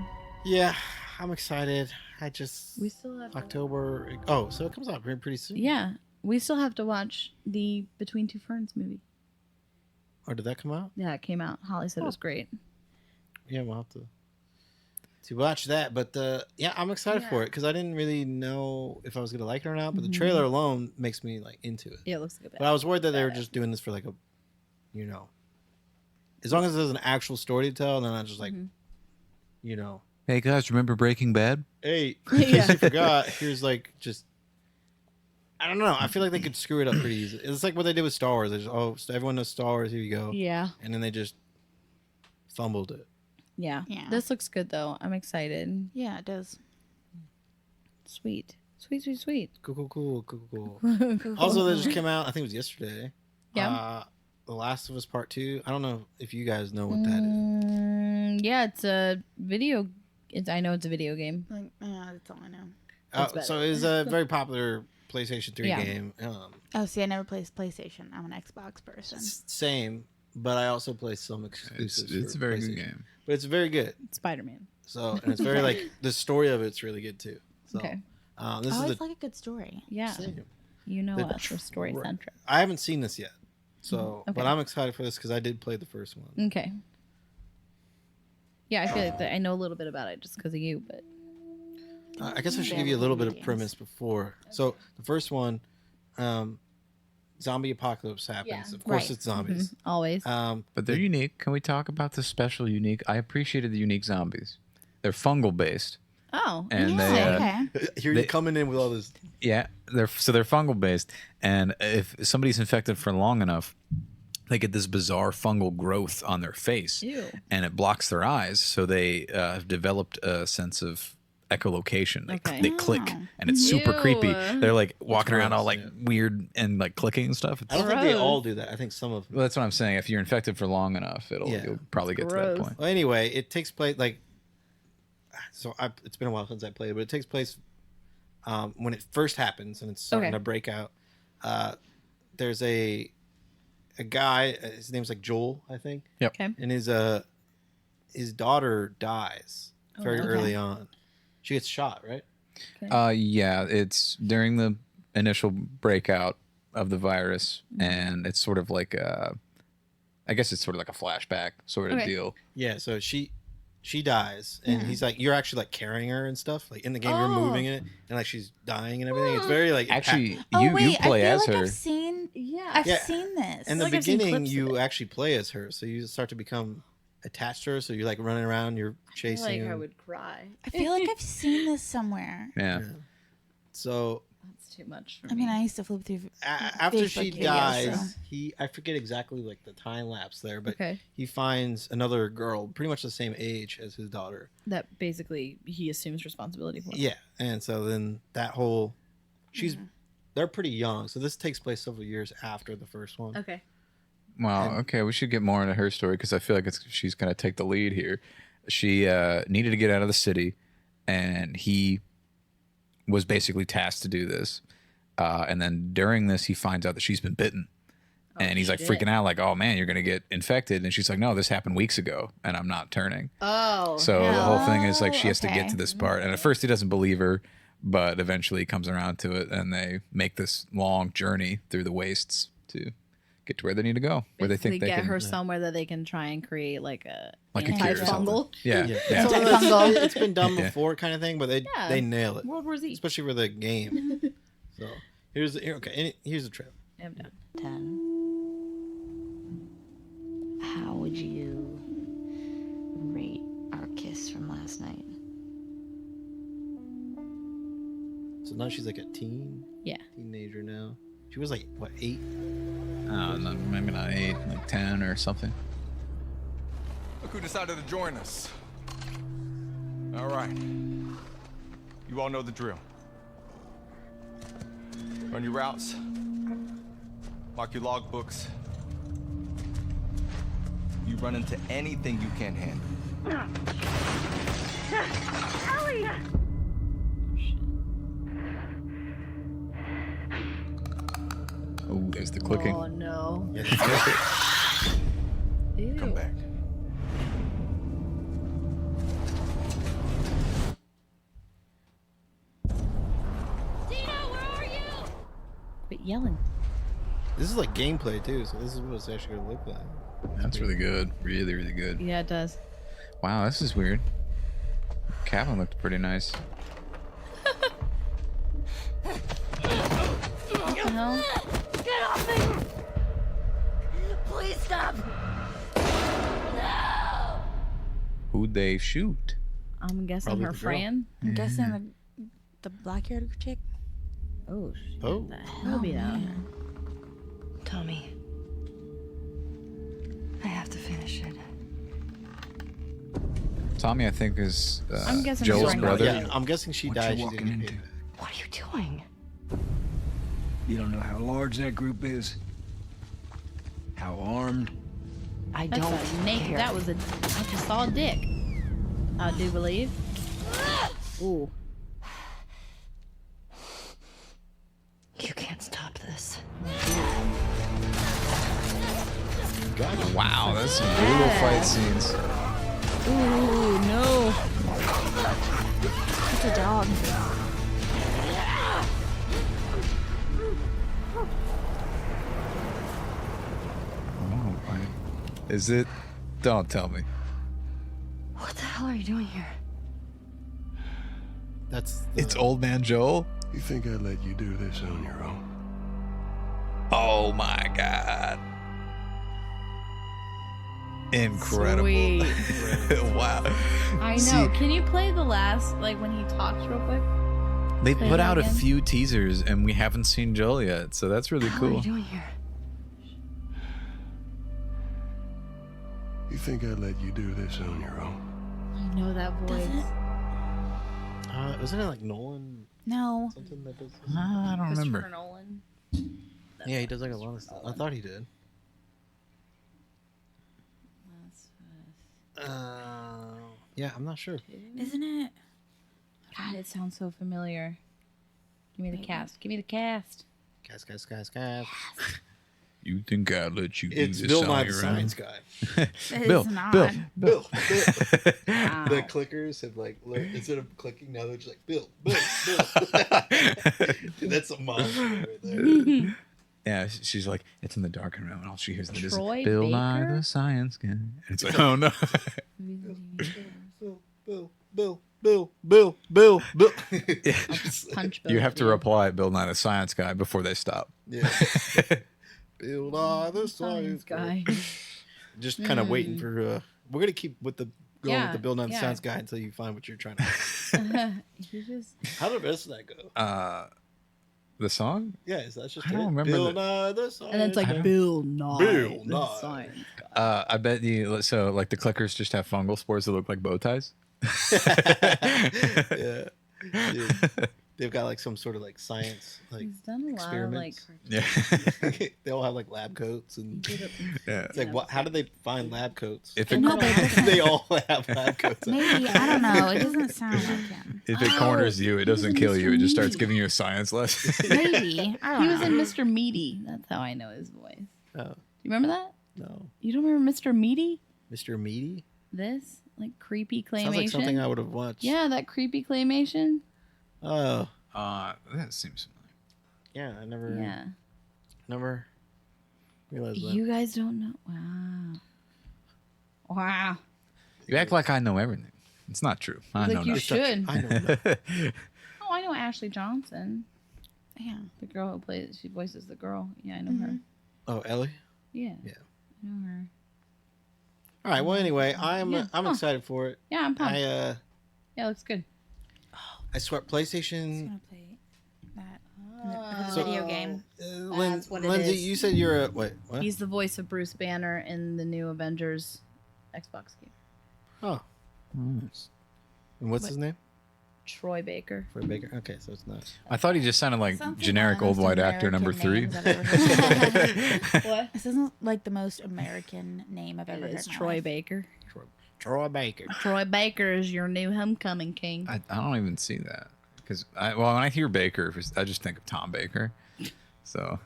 Yeah, I'm excited. I just We still have October. Oh, so it comes out pretty soon. Yeah, we still have to watch the Between Two Ferns movie. Or did that come out? Yeah, it came out. Holly said it was great. Yeah, we'll have to watch that. But yeah, I'm excited for it because I didn't really know if I was gonna like it or not. But the trailer alone makes me like into it. Yeah, it looks like a But I was worried that they were just doing this for like a, you know, as long as there's an actual story to tell, then I just like, you know, Hey guys, remember Breaking Bad? hey, in case you forgot, here's like just. I don't know. I feel like they could screw it up pretty easy. It's like what they did with Star Wars. They just, oh, so everyone knows Star Wars. Here you go. Yeah. And then they just fumbled it. Yeah. Yeah. This looks good though. I'm excited. Yeah, it does. Sweet. Sweet, sweet, sweet. Cool. Also, they just came out. I think it was yesterday. Yeah. The Last of Us Part 2. I don't know if you guys know what that is. Yeah, it's a video. I know it's a video game. That's all I know. So it's a very popular PlayStation 3 game. Oh, see, I never played PlayStation. I'm an Xbox person. Same, but I also play some exclusives. It's a very good game. But it's very good. Spider-Man. So, and it's very like the story of it's really good too. So, Okay. This I is always like a good story. Yeah. Same. You know us. We're story centric. I haven't seen this yet, so Okay. but I'm excited for this because I did play the first one. Okay. Yeah, I feel like I know a little bit about it just because of you, but I guess I should give you a little bit of premise before. So the first one, zombie apocalypse happens. Yeah. Of course, it's zombies. always. But they're unique. Can we talk about the special unique? I appreciated the unique zombies. They're fungal based. Oh, And okay. Here you're coming in with all this. Yeah, they're fungal based, and if somebody's infected for long enough, they get this bizarre fungal growth on their face, Ew. and it blocks their eyes. So they have developed a sense of echolocation. They click, and it's super creepy. They're like walking around all like weird and like clicking and stuff. I don't think they all do that. I think some of them. Well, that's what I'm saying. If you're infected for long enough, you'll probably get to that point. Well, anyway, it takes place like. So it's been a while since I played, but it takes place when it first happens and it's starting to break out. There's a guy. His name's like Joel, I think. Yep. Okay. And his daughter dies very early on. She gets shot, right? Yeah, it's during the initial breakout of the virus, and it's sort of like I guess it's sort of like a flashback sort of deal. Yeah. So she dies, and he's like, you're actually like carrying her and stuff. Like in the game, you're moving in it, and like she's dying and everything. It's very like Actually, impactful. you play as her. I've seen this. In the beginning, you actually play as her, so you start to become attached to her. So you're like running around, you're chasing. I would cry. I feel like I've seen this somewhere. Yeah. So That's too much. I mean, I used to flip through. after she Facebook videos, dies, so. I forget exactly like the time lapse there, but Okay. he finds another girl, pretty much the same age as his daughter. That basically he assumes responsibility for. Yeah, and so then that whole, they're pretty young, so this takes place several years after the first one. Okay. Wow. Okay, we should get more into her story because I feel like she's gonna take the lead here. She needed to get out of the city, and he was basically tasked to do this. And then during this, he finds out that she's been bitten, and he's like freaking out, like, "Oh man, you're gonna get infected." And she's like, "No, this happened weeks ago, and I'm not turning." Oh. So the whole thing is like she has to get to this part, and at first he doesn't believe her, but eventually he comes around to it, and they make this long journey through the wastes to get to where they need to go, where they think they get can her somewhere that they can try and create like a cure or something. antifungal. Yeah. So it's been done before, kind of thing, but they nail it, World War Z, especially for the game. So here's the trailer. I'm done. 10. How would you rate our kiss from last night? So now she's like a teenager now. She was like what, 8? No, maybe not 8, like 10 or something. Look who decided to join us. All right. You all know the drill. Run your routes. Mark your logbooks. You run into anything you can't handle. Ellie! Oh, there's the clicking. Oh no. Come back. Quit yelling. This is like gameplay too, so this is what it's actually gonna look like. That's really good. Really, really good. Yeah, it does. Wow, this is weird. Calvin looked pretty nice. No. Get off me! Please stop! No! Who'd they shoot? I'm guessing Probably her the girl. friend. I'm guessing the black-haired chick. Oh. Oh. What the hell be that? Tommy. I have to finish it. Tommy, I think, is I'm guessing Joel's she's brother. Yeah, I'm guessing she died. She's walking gonna into? get paid. What are you doing? You don't know how large that group is? How armed? I That's don't a naked. care. That was a. I just saw a dick. I do believe. Ooh. You can't stop this. Wow, that's some brutal fight scenes. Ooh, no. It's a dog. Oh, is it? Don't tell me. What the hell are you doing here? That's It's Old Man Joel? You think I'd let you do this on your own? Oh my god. Incredible. Sweet. Wow. I know. See, Can you play the last, like when he talks real quick? they Play put that out a again? few teasers and we haven't seen Joel yet, so that's really What are cool. you doing here? You think I'd let you do this on your own? I know that voice. wasn't it like Nolan? No. Something that does. I don't remember. Christopher Nolan. Yeah, he does like a lot of stuff. I thought he did. Yeah, I'm not sure. Isn't it? God, it sounds so familiar. Give me the cast. Give me the cast. Cast. You think I'd let you do It's this Bill on Nye the your Science own? Guy. It Bill, is not. Bill. The clickers have like instead of clicking now they're just like Bill. Dude, that's a monster right there. Yeah, she's like, it's in the darkened room, and all she hears is Troy Bill Nye Baker? the Science Guy. And it's like, oh no. Bill. Yeah. Punch You both have of to reply Bill Nye the Science Guy before they stop. Yeah. Bill Nye the Science Guy. Just kind of waiting for. We're gonna keep with the going with the Bill Nye the yeah. Science Guy until you find what you're trying to. You just. How did the rest of that go? The song? Yeah, that's just I don't it. remember Bill the- Nye the Science. And it's I like don't- Bill Nye. Bill the Nye. Science Guy. I bet you. So, like the clickers just have fungal spores that look like bow ties. Yeah. They've got like some sort of like science like He's done a lot of like. experiments. Yeah. They all have like lab coats and Yeah. it's like what? How do they find lab coats? If it, No, but They all have lab coats. maybe I don't know. It doesn't sound like him. if it corners you, it doesn't kill you. It just starts giving you a science lesson. Maybe I don't He know. was in Mr. Meaty. That's how I know his voice. Oh, You remember that? no. You don't remember Mr. Meaty? Mr. Meaty? This like creepy claymation. Sounds like something I would have watched. Yeah, that creepy claymation. Oh. That seems familiar. Yeah, I never Yeah. never realized that. You guys don't know. Wow. Wow. You act like I know everything. It's not true. I Like know you nothing. should. I know that. Oh, I know Ashley Johnson. Yeah. The girl who plays, she voices the girl. Yeah, I know her. Oh, Ellie? Yeah. Yeah. I know her. All right, well anyway, I'm Yeah. I'm Huh. excited for it. Yeah, I'm pumped. I Yeah, looks good. I swear I'm PlayStation gonna play that So- video game. That's what it Lindsay, is. you said you're a wait, what? He's the voice of Bruce Banner in the new Avengers Xbox game. Oh. Nice. And what's his name? Troy Baker. Troy Baker. Okay, so it's not. I thought he just sounded like Sounds like generic one of old the white most actor number American 3. names I've ever heard. What? This isn't like the most American name I've ever heard. It's in my Troy life. Baker. Troy Baker. Troy Baker is your new homecoming king. I don't even see that because when I hear Baker, I just think of Tom Baker. So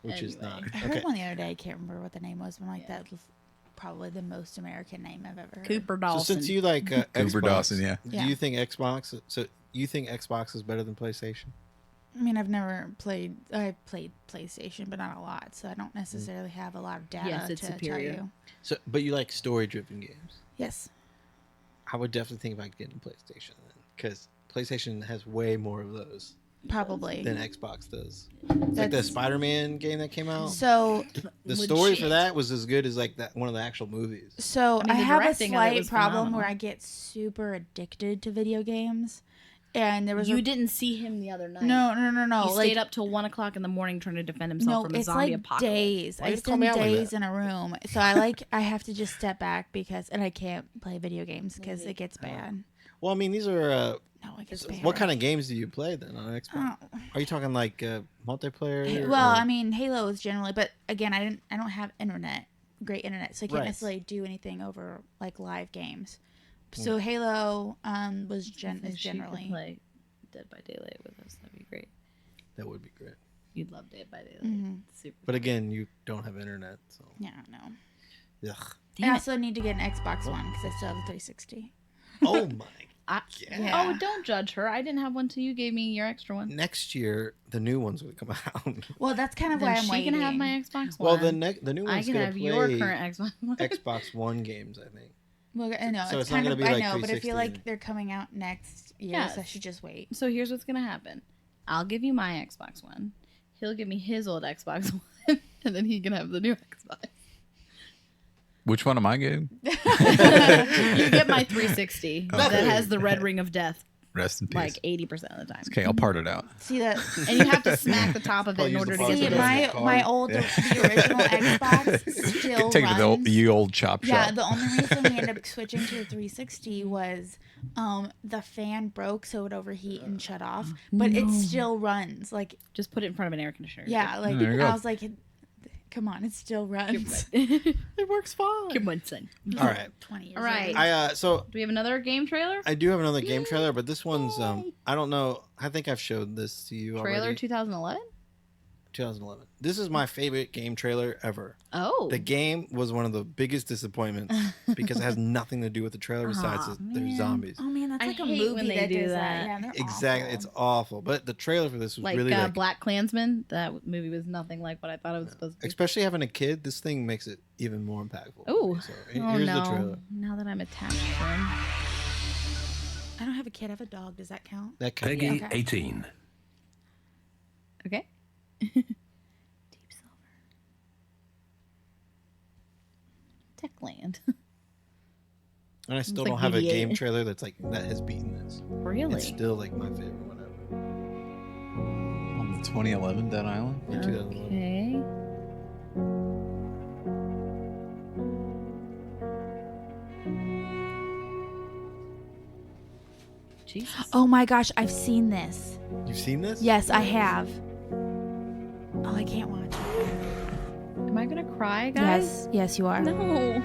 Which is not. I heard Okay. one the other day. I can't remember what the name was, but I'm like, that was probably the most American name I've ever heard. Cooper So Dawson. since you like Cooper Xbox, Dawson, yeah. Yeah. Do you think Xbox? So you think Xbox is better than PlayStation? I mean, I've never played. I played PlayStation, but not a lot, so I don't necessarily have a lot of data Yes, it's to superior. tell you. So, but you like story-driven games. Yes. I would definitely think about getting PlayStation then, because PlayStation has way more of those Probably. than Xbox does. It's like the That's- Spider-Man game that came out. So, The story for that was as good as like that one of the actual movies. so I mean, I the have a directing of it slight was problem phenomenal. where I get super addicted to video games, and there was You a, didn't see him the other night. no. He Like, stayed up till 1 o'clock in the morning trying to defend himself no, from a it's zombie like apocalypse. days. Why I you call spend me out like days that? in a room, so I have to just step back and I can't play video games because it gets bad. Well, I mean, these are. No, I guess What kind of games do you play then on Xbox? Are you talking like multiplayer? Well, or- I mean, Halo is generally, but again, I don't have great internet, so I can't Right. necessarily do anything over like live games. So Halo is If she could generally. play Dead by Daylight with us, that'd be great. That would be great. You'd love Dead by Daylight. Mm-hmm. Super. But again, you don't have internet, so. Yeah, no. Ugh. I also need to get an Xbox One because I still have a 360. Oh my. Yeah. Oh, don't judge her. I didn't have one till you gave me your extra one. Next year, the new one's going to come out. Well, that's kind of Then why I'm she waiting. can have my Xbox One. Well, the new I one's can going have to your play current Xbox One. Xbox One games, I think. Well, I know So it's it's not kind gonna of be I like know, but I feel 360 like they're coming out next year, so I should just wait. So here's what's gonna happen. I'll give you my Xbox One. He'll give me his old Xbox One, and then he can have the new Xbox. Which one am I getting? You get my 360 that Okay. has the red ring of death. Rest in peace. Like 80% of the time. Okay, I'll part it out. See that? And you have to smack the top of it in order to get See, the my old the original Xbox still Take it to runs. the old chop Yeah, shop. the only reason we ended up switching to a 360 was the fan broke, so it would overheat and shut off. But it still runs. Like, just put it in front of an air conditioner. Yeah, like There you go. I was like, come on, it still runs. It works fine. Come on, son. All right. 20 years. All right. So Do we have another game trailer? I do have another game trailer, but this one's I don't know. I think I've showed this to you Trailer already. 2011? 2011. This is my favorite game trailer ever. Oh. The game was one of the biggest disappointments because it has nothing to do with the trailer besides there's zombies. Oh man, that's I like a hate movie when they that do does that. Yeah, they're Exactly. awful. It's awful. But the trailer for this was Like, really like Black Klansman. That movie was nothing like what I thought it was supposed to be. especially having a kid, this thing makes it even more impactful. Oh. So Oh, here's no. the trailer. Now that I'm attached to him. I don't have a kid. I have a dog. Does that count? That counts. Peggy, Yeah, okay. 18. Okay. Techland. And I still like don't have a game BB-8. trailer that's like that has beaten this. Really? It's still like my favorite whatever. On the 2011 Dead Island? In 2011. Okay. Jesus. Oh my gosh, I've seen this. You've seen this? Yes, I have. Oh, I can't watch it. Am I gonna cry, guys? Yes, yes, you are. No.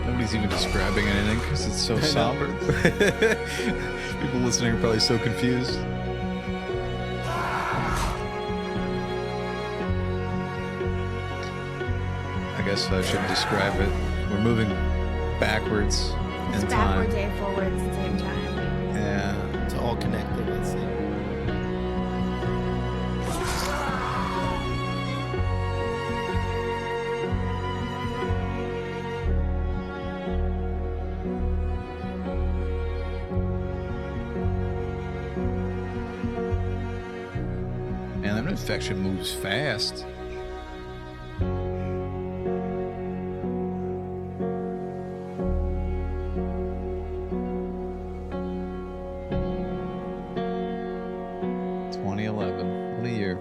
Nobody's even describing anything because it's so I know. somber. People listening are probably so confused. I guess I should describe it. We're moving backwards It's in backwards time. and forwards at the same time. Yeah. It's all connected, let's see. Man, that infection moves fast. What a year.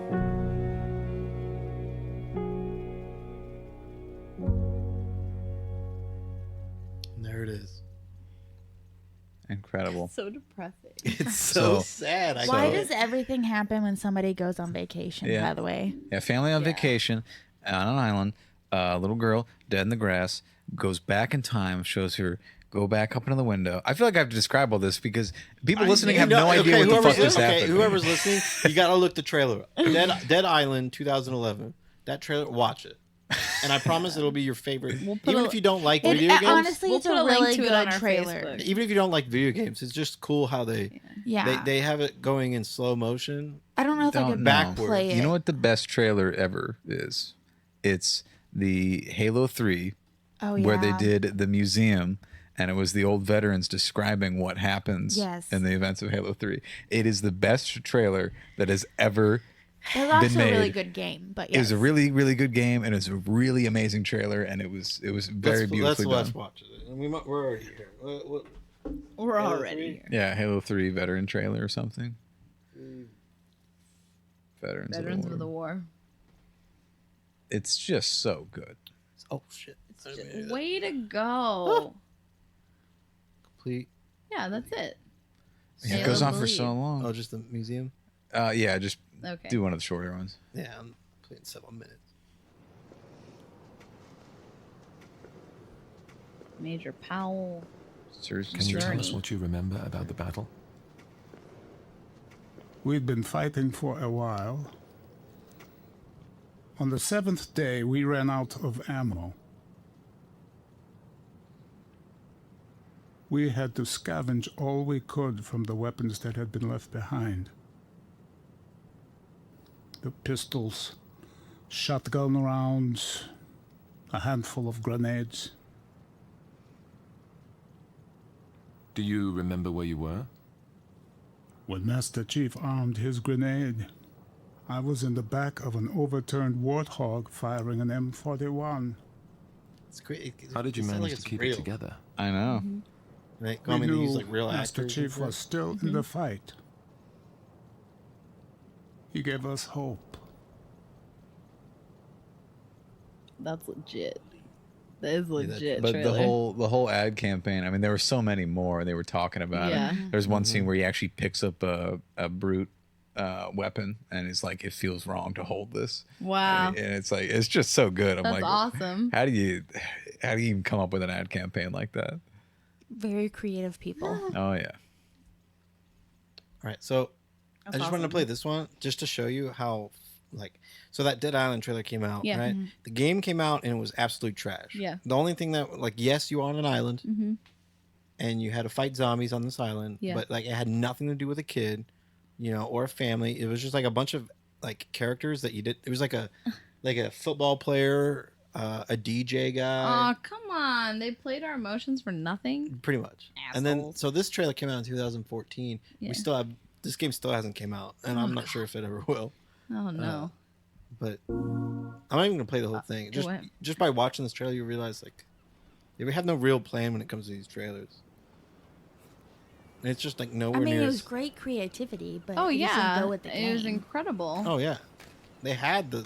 incredible. So depressing. It's so So- sad. Why does everything happen when somebody goes on vacation? Yeah. By the way, Yeah, family on vacation on an island. Little girl dead in the grass goes back in time. Shows her go back up into the window. I feel like I have to describe all this because people listening have no idea what the fuck just happened. Whoever's listening, you gotta look the trailer. up. Dead Island 2011. That trailer, watch it. And I promise it'll be your favorite. Even if you don't like video games. honestly, it's put a a link really to it good on our trailer. Facebook. Even if you don't like video games, it's just cool how they they have it going in slow motion. I don't know if I Don't could know. play it. You know what the best trailer ever is? It's the Halo 3 where they did the museum and it was the old veterans describing what happens in the events of Halo 3. It is the best trailer that has ever It was also been made. a really good game, but It was a really, really good game and it was a really amazing trailer and it was very beautifully let's done. watch it. We're already here. We're already here. Yeah, Halo 3 veteran trailer or something. Veterans of the War. It's just so good. Oh shit! Way to go. Complete. Yeah, that's it. Yeah, it goes on for so long. Oh, just the museum. Yeah, just Okay. do one of the shorter ones. Yeah, I'm playing 7 minutes. Major Powell. Can you tell us what you remember about the battle? We'd been fighting for a while. On the 7th day, we ran out of ammo. We had to scavenge all we could from the weapons that had been left behind. The pistols, shotgun rounds, a handful of grenades. Do you remember where you were? When Master Chief armed his grenade, I was in the back of an overturned Warthog firing an M41. It's great. How did you manage to keep it together? I know. They We knew use like real Master actors. Chief was still in the fight. He gave us hope. That's legit. That is legit. But trailer. the whole ad campaign, I mean, there were so many more they were talking about Yeah. it. There's one scene where he actually picks up a brute weapon and it's like, it feels wrong to hold this. Wow. And it's like, it's just so good. I'm That's like, awesome. How do you even come up with an ad campaign like that? Very creative people. Oh yeah. All right, so That's I just wanted to awesome. play this one just to show you how, like, so that Dead Island trailer came out, Yeah. right? Mhm. The game came out and it was absolute trash. Yeah. The only thing that, like, yes, you were on an island Mm-hmm. and you had to fight zombies on this island, Yeah. but like it had nothing to do with a kid, you know, or a family. It was just like a bunch of like characters that you did. It was like a football player, a DJ guy. Oh, come on. They played our emotions for nothing? Pretty much. And then, so this trailer came out in 2014. Yeah. We still have, this game still hasn't came out, and I'm Oh, not sure if it ever will. Oh, no. But I'm not even gonna play the whole thing. Just by watching this trailer, you realize like we have no real plan when it comes to these trailers. And it's just like nowhere I mean, near. it was great creativity, but Oh, it just didn't yeah. go with the It was game. incredible. Oh yeah, they had the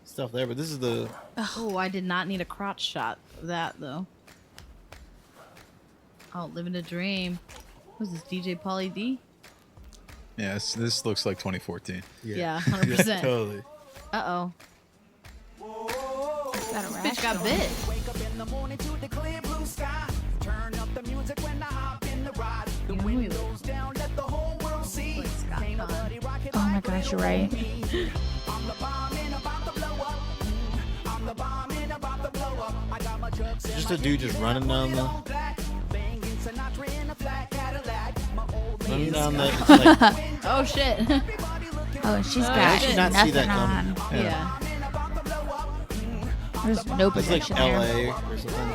stuff there, but this is the. Oh, I did not need a crotch shot of that, though. Oh, living a dream. Who's this, DJ Pauly D? Yes, this looks like 2014. Yeah, 100%. Totally. Uh-oh. Got a Bitch got bit. Wake up in the morning to the clear blue sky. Turn up the music when I hop in the ride. The windows down, let the whole world see. Ain't nobody rocking Oh my gosh, you're right. I'm the bomb and about to blow up. I'm the bomb and about to blow up. I got my drugs and Just a dude just running down the. banging Sinatra in a flat Cadillac. My old Running down the. It's like, Oh, shit. Oh, and she's Oh, got I did not see nothing that on. coming. Yeah. There's no it's like protection LA there. or something.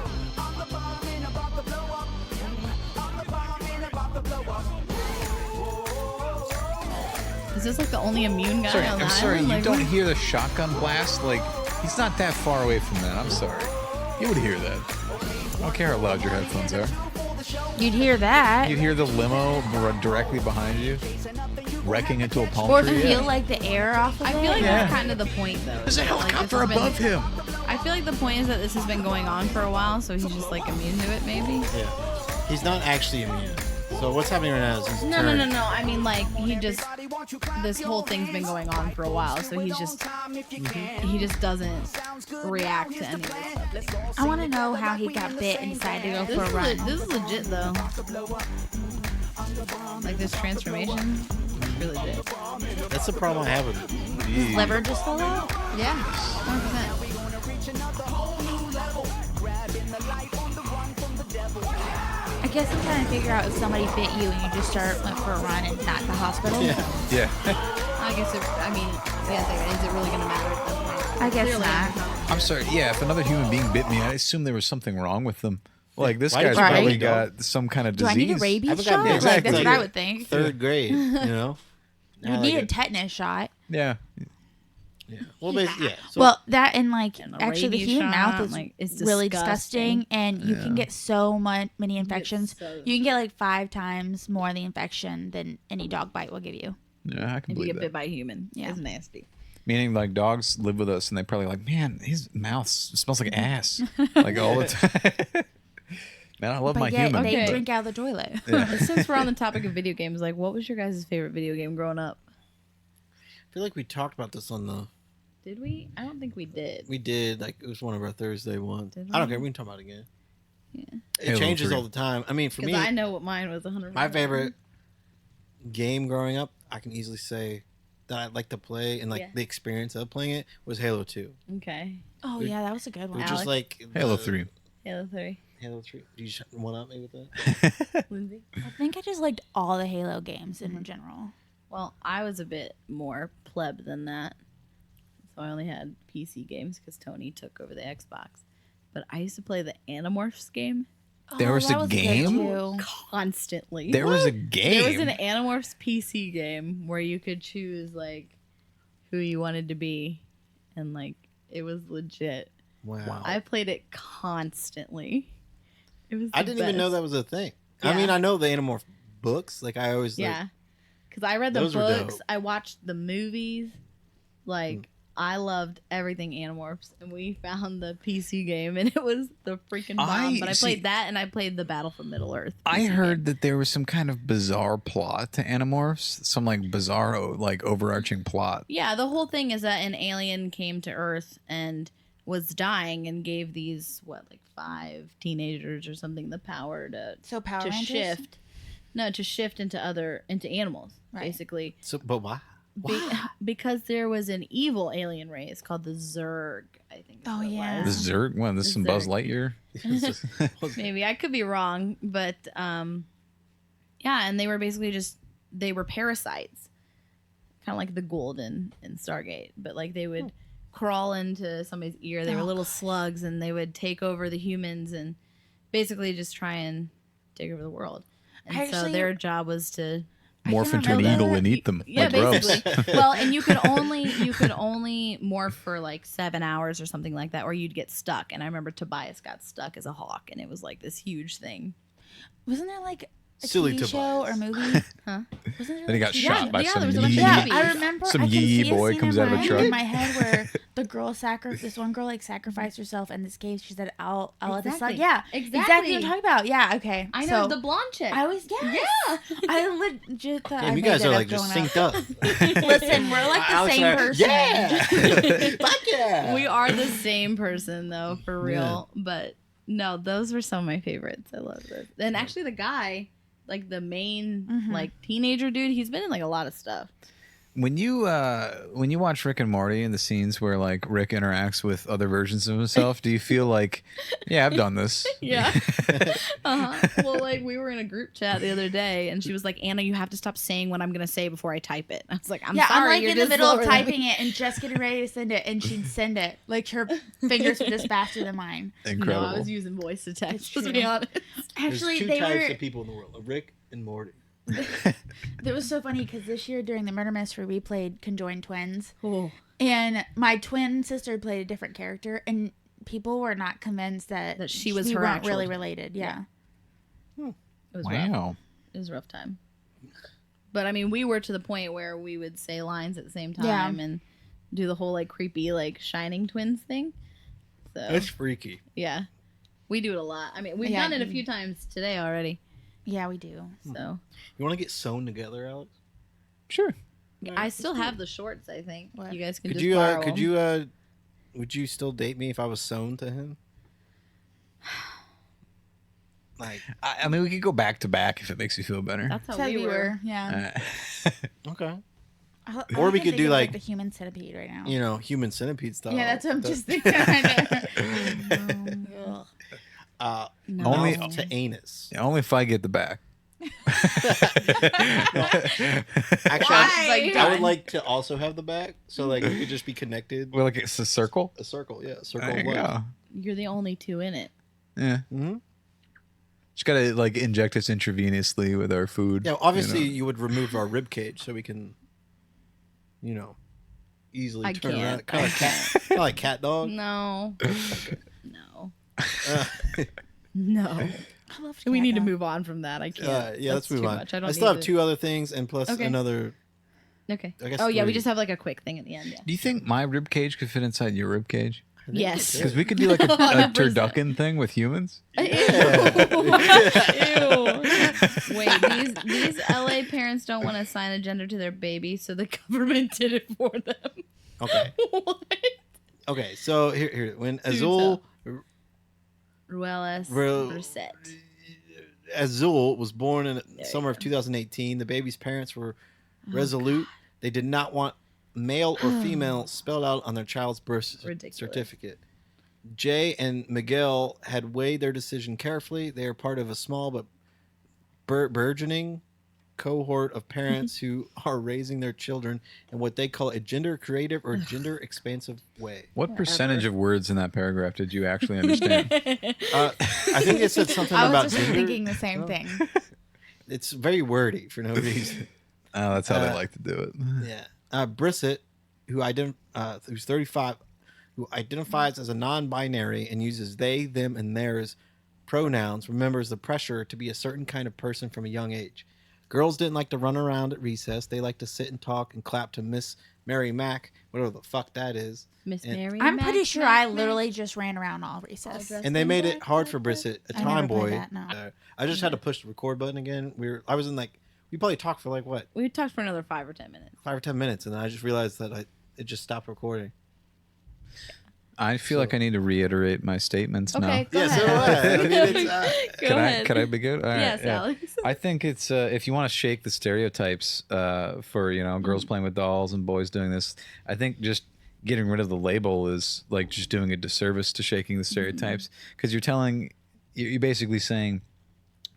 Is this like the only immune guy Sorry, on the I'm sorry. island? You Like, don't what- hear the shotgun blast? Like, he's not that far away from that. I'm sorry. You would hear that. I don't care how loud your headphones are. You'd hear that. You'd hear the limo directly behind you, wrecking into a palm Or tree. feel like the air off of I it. feel like Yeah. that's kind of the point, though. There's a Like, this helicopter has been- above him. I feel like the point is that this has been going on for a while, so he's just like immune to it, maybe. Yeah, he's not actually immune. So what's happening right now is he's No. I mean, like, this whole thing's been going on for a while, so he just doesn't react to any of this stuff. I want to know how he got bit and decided to go for a run. This is legit, though. Like, this transformation, really legit. That's the problem I have with it. His liver just fell out? Yeah, 100%. I guess I'm trying to figure out if somebody bit you and you just went for a run and not the hospital. Yeah. I guess, is it really going to matter at this point? I guess Clearly not. I'm sorry. Yeah, if another human being bit me, I assume there was something wrong with them. Like, this Why guy's did you probably bite me, got some kind of Do disease. I need a rabies I've shot? got Like, that's what I would think. 3rd grade, you know? You would need a tetanus shot. Yeah. Yeah. Well, basically, yeah. So, Well, that and like And a actually the rabies human shot, mouth is like, it's really disgusting. disgusting, and you can get so many infections. so- You can get like 5 times more the infection than any dog bite will give you. Yeah, I can If you believe get that. bit by a human, Yeah. it's nasty. Meaning, like, dogs live with us, and they probably like, man, his mouth smells like ass, like all the time. Man, I love But my yet human. they but- drink out of the toilet. Since we're on the topic of video games, like, what was your guys' favorite video game growing up? I feel like we talked about this on the. Did we? I don't think we did. We did. Like, it was one of our Thursday ones. Did I don't we? care. We can talk about it again. Yeah. It Halo changes 3. all the time. I mean, for Because me, I know what mine was 100%. my favorite game growing up, I can easily say that I like to play and like Yeah. the experience of playing it was Halo 2. Okay. Oh yeah, that was a good It one. was just like Halo the- 3. Halo 3. Halo 3. Do you shut one up me with that? Lindsay? I think I just liked all the Halo games in general. Well, I was a bit more pleb than that. So I only had PC games because Tony took over the Xbox. But I used to play the Animorphs game There was that a good, game? too. constantly. There was a game. There was an Animorphs PC game where you could choose like who you wanted to be, and like it was legit. Wow. I played it constantly. It was. I the didn't even know best. that was a thing. Yeah. I mean, I know the Animorph books. Like, I always like. Yeah, because I read the Those were books. dope. I watched the movies. Like I loved everything Animorphs, and we found the PC game, and it was the freaking bomb. But I played that, and I played the Battle for Middle Earth. I PC heard game. that there was some kind of bizarre plot to Animorphs, some like bizarre, like overarching plot. Yeah, the whole thing is that an alien came to Earth and was dying, and gave these like 5 teenagers or something the power to Power to Rangers? shift. No, to shift into animals, Right. basically. So, but why? Because there was an evil alien race called the Zerg, I think. Oh yeah. The Zerg? What, this is some The Buzz Zerg. Lightyear? Maybe I could be wrong, but yeah, and they were basically they were parasites, kind of like the Gould in Stargate, but like they would crawl into somebody's ear. They were little slugs, and they would take over the humans and basically just try and take over the world. And so Actually- their job was to Morph into an remember eagle that. and eat them Yeah, like grubs. basically. Well, and you could only morph for like 7 hours or something like that, or you'd get stuck. And I remember Tobias got stuck as a hawk, and it was like this huge thing. Wasn't there like a Silly TV show or movie? Huh? Wasn't there Then he like got a TV shot show? by yeah, some there was a bunch of yee. Yeah, movies. I remember. Some I can yee see a boy scene comes in out of a my- truck. in my head where the girl this one girl like sacrificed herself in this cave. She said, "I'll let this slide." Exactly. Yeah, Exactly. exactly what I'm talking about. Yeah, okay. I know So, the blonde chick. I was Yeah. I legit thought. I Damn, you made guys that are up like just growing synced up. Listen, we're like the Alex same and I- person. Yeah. Fuck yeah. We are the same person though, for real. But no, those were some of my favorites. I love this. And actually, the guy, like the main like teenager dude, he's been in like a lot of stuff. When you watch Rick and Morty and the scenes where like Rick interacts with other versions of himself, do you feel like, yeah, I've done this? Yeah. Well, like we were in a group chat the other day, and she was like, "Anna, you have to stop saying what I'm gonna say before I type it." I was like, "I'm Yeah, sorry." I'm like you're in the just middle of slower than me." typing it and just getting ready to send it, and she'd send it. Like her fingers were just faster than mine. Incredible. No, I was using voice to text. It's To be true. honest. Actually, There's 2 they types were. of people in the world: Rick and Morty. It was so funny because this year during the Murder Mystery, we played Conjoined Twins, Oh. and my twin sister played a different character, and people were not convinced that she was we her weren't actual really twin. related. Yeah. It was rough. Wow. It was a rough time. But I mean, we were to the point where we would say lines at the same time Yeah. and do the whole like creepy like Shining Twins thing. So That's freaky. yeah, we do it a lot. I mean, we've Yeah. done it a few times today already. Yeah, we do. So You want to get sewn together, Alex? Sure. I still have the shorts. I think you guys can Could just you? borrow Could them. you? Would you still date me if I was sewn to him? Like, I mean, we could go back to back if it makes you feel better. That's how That's we how we were. Yeah. okay. Or we could do like like the human centipede right now. You know, human centipede style. Yeah, that's what I'm just thinking right No. Only to anus. Yeah, only if I get the back. Actually, I would like to also have the back, so like you could just be connected. Well, like it's a circle. A circle, yeah, a circle. There of you love. go. You're the only two in it. Yeah. Mm-hmm. Just gotta like inject us intravenously with our food. Yeah, obviously you know. you would remove our rib cage so we can, you know, easily I turn can't. around. Kind of like cat, kind of like cat dog. No. No. Uh, No. I love We cat need to dog. move on from that. I can't. yeah, let's That's move too on. much. I don't still need have to- 2 other things and plus Okay. another. Okay. I guess Oh yeah, we 3. just have like a quick thing at the end. Yeah. Do you think my rib cage could fit inside your rib cage? Yes. Because we could do like a 100%. turducken thing with humans. Ew. Wait, these LA parents don't want to assign a gender to their baby, so the government did it for them. Okay. What? Okay, so here when Do Azul Ruelas Ru- Brissett. Azul was born in the summer of 2018. The baby's parents were resolute. They did not want male or female spelled out on their child's birth certificate. Jay and Miguel had weighed their decision carefully. They are part of a small but burgeoning cohort of parents who are raising their children in what they call a gender creative or gender expansive way. What percentage of words in that paragraph did you actually understand? I think it said something I about was just gender. thinking the same thing. It's very wordy for no reason. Oh, that's how they like to do it. Yeah. Brissett, who's 35, who identifies as a non-binary and uses they, them, and theirs pronouns, remembers the pressure to be a certain kind of person from a young age. Girls didn't like to run around at recess. They liked to sit and talk and clap to Miss Mary Mack, whatever the fuck that is. Miss Mary. I'm Mac, pretty sure Mac, I Mac. literally just ran around all recess. And they made it hard for Brissett, a I never played tomboy. that, no. I just had to push the record button again. I was in we probably talked for like what? We talked for another 5 or 10 minutes. 5 or 10 minutes, and then I just realized that it just stopped recording. I feel like I need to reiterate my statements now. Okay, go Yeah, so ahead. do I. I mean, it's, Go Can ahead. I be good? All right, Yes, yeah. Alex. I think it's if you want to shake the stereotypes for girls playing with dolls and boys doing this, I think just getting rid of the label is like just doing a disservice to shaking the stereotypes because you're basically saying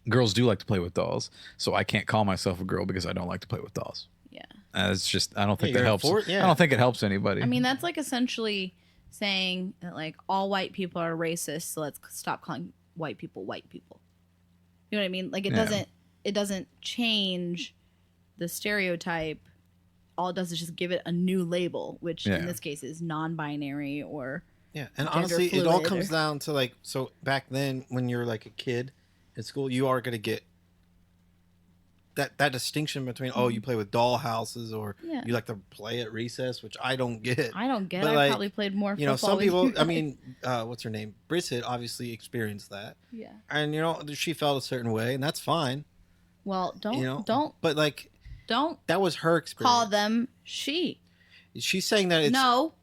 girls do like to play with dolls, so I can't call myself a girl because I don't like to play with dolls. Yeah. It's just I don't think Yeah, that you're helps. for it? Yeah. I don't think it helps anybody. I mean, that's like essentially saying that like all white people are racist, so let's stop calling white people white people. You know what I mean? Like Yeah. it doesn't change the stereotype. All it does is just give it a new label, which Yeah. in this case is non-binary or yeah, and gender honestly, it all fluid comes or- down to so back then when you're like a kid in school, you are going to get that distinction between you play with doll houses or Yeah. you like to play at recess, which I don't get. I don't get. But, I probably played more. You know, football some than people. you I guys. mean, what's her name? Brissett obviously experienced that. Yeah. And she felt a certain way, and that's fine. Well, don't But don't that was her experience. call them she. She's saying that it's No,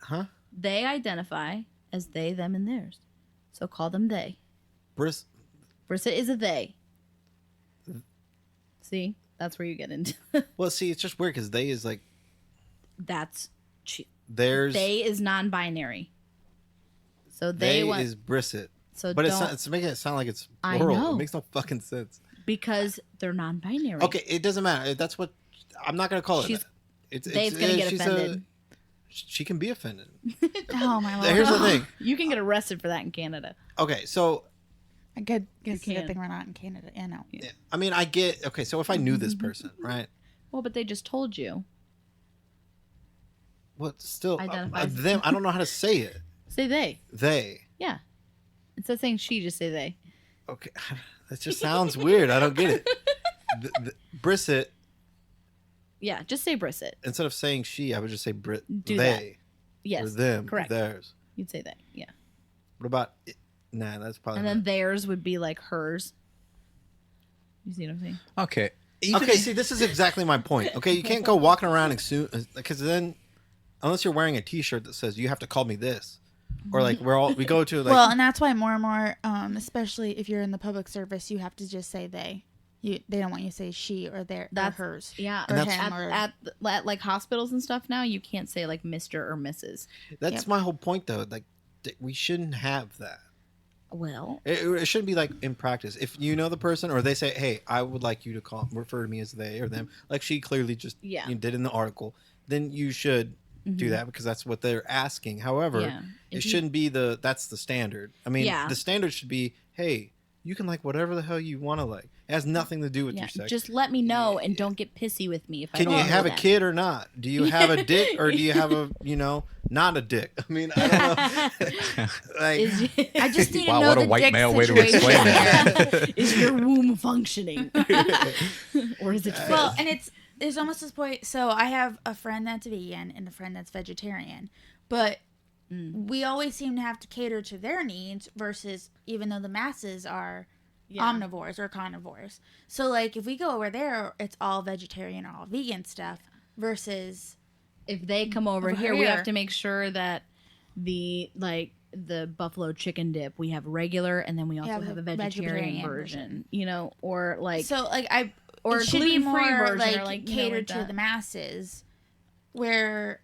huh? they identify as they, them, and theirs. So call them they. Brissett. Brissett is a they. See, that's where you get into. Well, see, it's just weird because they is like That's she. there's They is non-binary. So they want is Brissett. So but don't, it's making it sound like it's I plural. know. It makes no fucking sense. because they're non-binary. Okay, it doesn't matter. That's what I'm not gonna call it. She's- That. It's Dave's gonna get she's offended. She can be offended. Oh my lord. Here's the thing. You can get arrested for that in Canada. Okay, so I guess it's a can. good thing we're not in Canada. Yeah, no. I mean, I get. Okay, so if I knew this person, right? Well, but they just told you. What still Identifies- them? I don't know how to say it. Say they. They. Yeah. Instead of saying she, just say they. Okay, that just sounds weird. I don't get it. Brissett. Yeah, just say Brissett. Instead of saying she, I would just say Do they. that. Yes. Or them. Correct. Theirs. You'd say they. Yeah. What about? Nah, that's probably. And then theirs would be like hers. You see what I'm saying? Okay. Okay, see, this is exactly my point. Okay, you can't go walking around because then, unless you're wearing a T-shirt that says you have to call me this, or like we go to like. Well, and that's why more and more, especially if you're in the public service, you have to just say they. They don't want you to say she or their or hers. Yeah, or him at like hospitals and stuff now, you can't say like Mr. or Mrs. That's my whole point, though. Like, we shouldn't have that. Well, it shouldn't be like in practice. If you know the person, or they say, "Hey, I would like you to refer to me as they or them," like she clearly just did in the article, then you should do that because that's what they're asking. However, it shouldn't be that's the standard. I mean, the standard should be, "Hey, you can like whatever the hell you want to like. It has nothing to do with your sex. Just let me know and don't get pissy with me if I can don't you know have a that. kid or not? Do you have a dick or do you have a not a dick? I mean, I don't know. Like, I just need to wow, know what the a white dick male way to situation. explain that. Is your womb functioning, or is it? Well, and there's almost this point. So I have a friend that's vegan and a friend that's vegetarian, but we always seem to have to cater to their needs versus even though the masses are omnivores or carnivores. So like if we go over there, it's all vegetarian or all vegan stuff versus if they come over here, we have to make sure that the buffalo chicken dip, we have regular and then we also have a vegetarian version, you know, or like so like or it should be gluten-free more version like, or like catered to to the masses where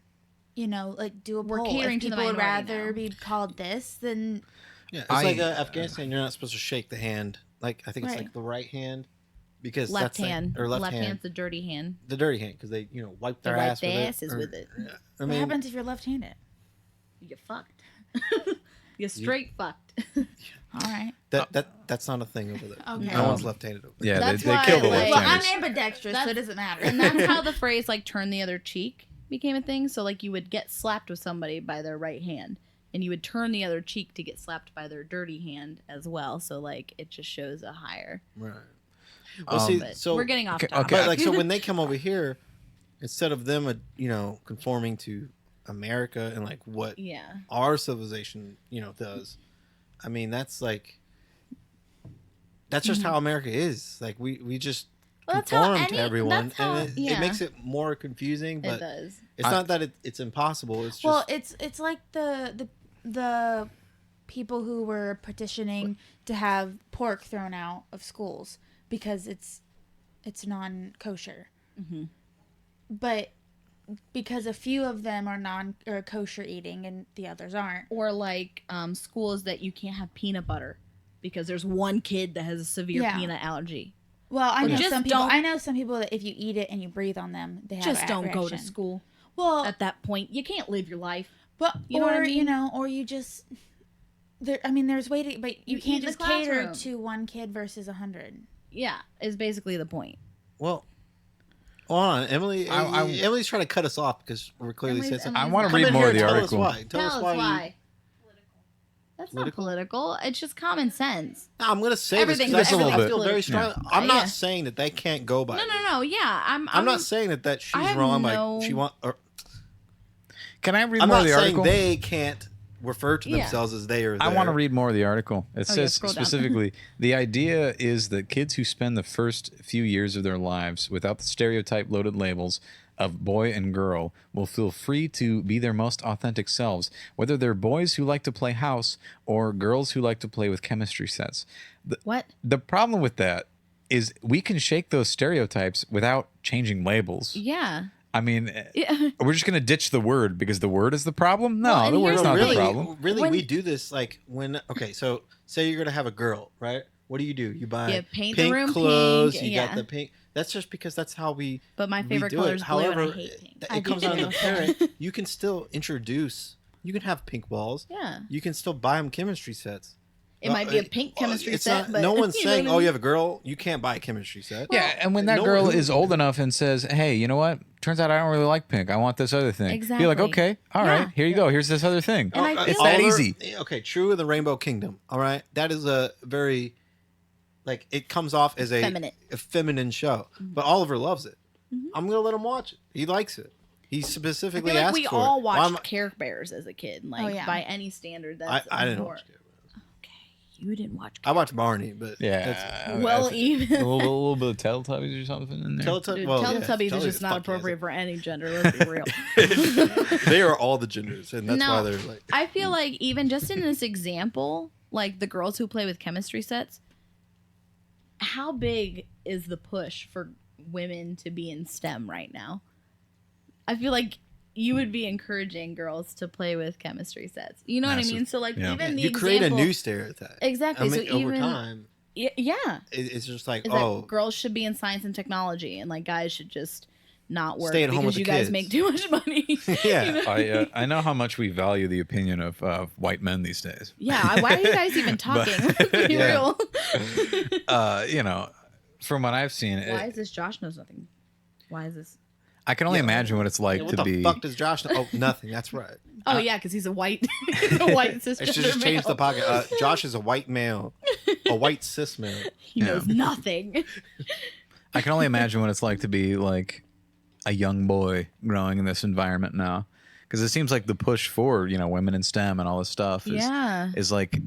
like do a we're poll. catering if to the people would minority rather now. be called this than it's like Afghanistan. You're not supposed to shake the hand. Like I think it's Right. like the right hand because left that's hand like, or left hand. hand's the dirty hand. The dirty hand because they wipe They their wipe ass their with asses it. with it. Yeah. I what mean, happens if you're left-handed? You get fucked. You're straight fucked. All right. That's not a thing over there. Okay. No one's left-handed over there. Yeah, That's they why, kill the like- Well, I'm left-handers. ambidextrous, so it doesn't matter. And that's how the phrase like "turn the other cheek" became a thing. So like you would get slapped with somebody by their right hand, and you would turn the other cheek to get slapped by their dirty hand as well. So like it just shows a higher. Right. Well, see, But so we're getting off okay, topic. But like, so when they come over here, instead of them, conforming to America and like what our civilization, does. I mean, that's just how America is. Like we just Well, that's how conform to any- everyone, that's how- and it makes it more confusing. But It does. it's not that it's impossible. It's just Well, it's like the people who were petitioning to have pork thrown out of schools because it's non-kosher. Mm-hmm. But because a few of them are kosher eating and the others aren't. Or like schools that you can't have peanut butter because there's one kid that has a severe peanut allergy. Well, I know just some people. don't- I know some people that if you eat it and you breathe on them, they have Just a don't go to reaction. school. Well, At that point, you can't live your life. but you know what I mean? or you just. There's way to, but you You can't eat in just the cater classroom. to one kid versus 100. Yeah, is basically the point. well. Hold on, Emily. I- Emily's trying to cut us off because we're clearly saying something. I want to Come read in more here of the and article. Tell us why. Tell us why. That's not political. It's just common sense. No, I'm going to say Everything- this because everything's I feel very strong. political. I'm not Yeah. saying that they can't go by. No. Yeah, I'm not saying that she's I have wrong. no- Like she want. Or, Can I read I'm more not of the saying article? they can't refer to Yeah. themselves as they or. I their. want to read more of the article. It Oh, yeah, says scroll down. specifically, the idea is that kids who spend the first few years of their lives without the stereotype loaded labels of boy and girl will feel free to be their most authentic selves, whether they're boys who like to play house or girls who like to play with chemistry sets. What? The problem with that is we can shake those stereotypes without changing labels. Yeah. I mean, Yeah. we're just going to ditch the word because the word is the problem? No, Well, and the word's here's not really, the problem. Really, When- we do this like when. Okay, so say you're gonna have a girl, right? What do? You buy You paint the pink room clothes. pink, You yeah. got the pink. That's just because that's how we. But my we favorite do color it. is blue, and I However, hate pink. I it do comes on too. the parent. You can still introduce. You can have pink walls. Yeah. You can still buy them chemistry sets. It might be a pink chemistry it's set, not, but no one's you know saying, what I "Oh, you mean? have a girl, you can't buy a chemistry set." Yeah, and when that No girl one- is old enough and says, "Hey, you know what? Turns out I don't really like pink. I want this other thing." You're like, Exactly. "Okay, all Yeah. right, here you go. Here's this other thing." And I It's feel that like- easy. Okay, true in the Rainbow Kingdom. All right, that is a very, like, it comes off as a feminine show, but Oliver loves it. I'm gonna let him watch it. He likes it. He I specifically feel like asked we for all it. watched Well, Care Bears as a kid. Like yeah. by any standard, I that's didn't more- watch it. You didn't watch. I watched Barney, but Yeah. Well, even a little bit of Teletubbies or something in there. Dude, Teletubbies is just not appropriate for any gender. Let's be real. They are all the genders, and that's No, why they're like. I feel like even just in this example, like the girls who play with chemistry sets, how big is the push for women to be in STEM right now? I feel like you would be encouraging girls to play with chemistry sets. You know what I mean? So like even the you create example, a new stereotype. Exactly. I mean, so over even time, yeah, it's just like it's oh, like girls should be in science and technology, and like guys should just not work Stay at home because with you the guys kids. make too much money. Yeah. You know? I know how much we value the opinion of white men these days. Yeah, why are you guys even talking? Let's be Yeah. real. You know, from what I've seen, Why is this Josh knows nothing? Why is this? I can only imagine what it's like what to the be. fuck does Josh know? Oh, nothing. That's right. Oh yeah, because he's a white, he's a white cisgender I should just change the male. pocket. Josh is a white male, a white cis male. He knows nothing. I can only imagine what it's like to be like a young boy growing in this environment now, because it seems like the push for women in STEM and all this stuff is like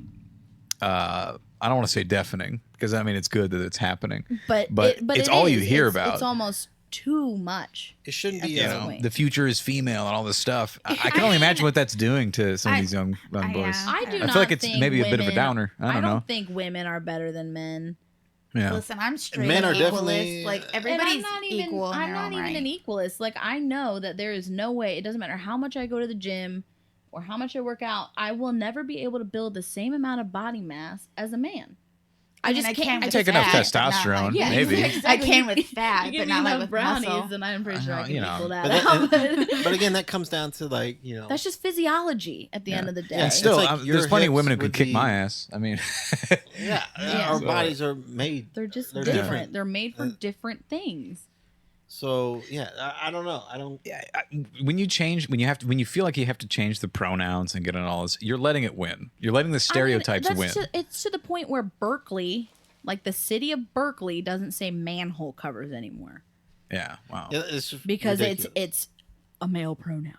I don't want to say deafening, because I mean it's good that it's happening, But it's all you hear about. It's almost too much. It shouldn't be. The future is female and all this stuff. I can only imagine what that's doing to some of these young boys. I do not feel like it's think maybe a bit of a women- downer. I don't know. think women are better than men. Yeah. Listen, I'm straight Men are equalist. definitely- Like And everybody's I'm not even, equal in I'm their not own even right. an equalist. Like I know that there is no way. It doesn't matter how much I go to the gym or how much I work out. I will never be able to build the same amount of body mass as a man. I mean, just I can't. can I with Take enough fat, but not testosterone, like- Yeah, maybe. exactly. I can with fat, You but give not me like enough with brownies, muscle. and I'm pretty sure I can you know. equal that But, out. but again, that comes down to like That's just physiology at the end of the day. And still, It's like your there's plenty of hips women who could would kick be- my ass. I mean, yeah, Yeah. our So- bodies are made. They're just They're different. different. They're made for different things. So yeah, I don't know. I don't. when you feel like you have to change the pronouns and get on all this, you're letting it win. You're letting the stereotypes win. It's to the point where Berkeley, like the city of Berkeley, doesn't say manhole covers anymore Yeah, wow. Yeah, it's just because ridiculous. it's a male pronoun.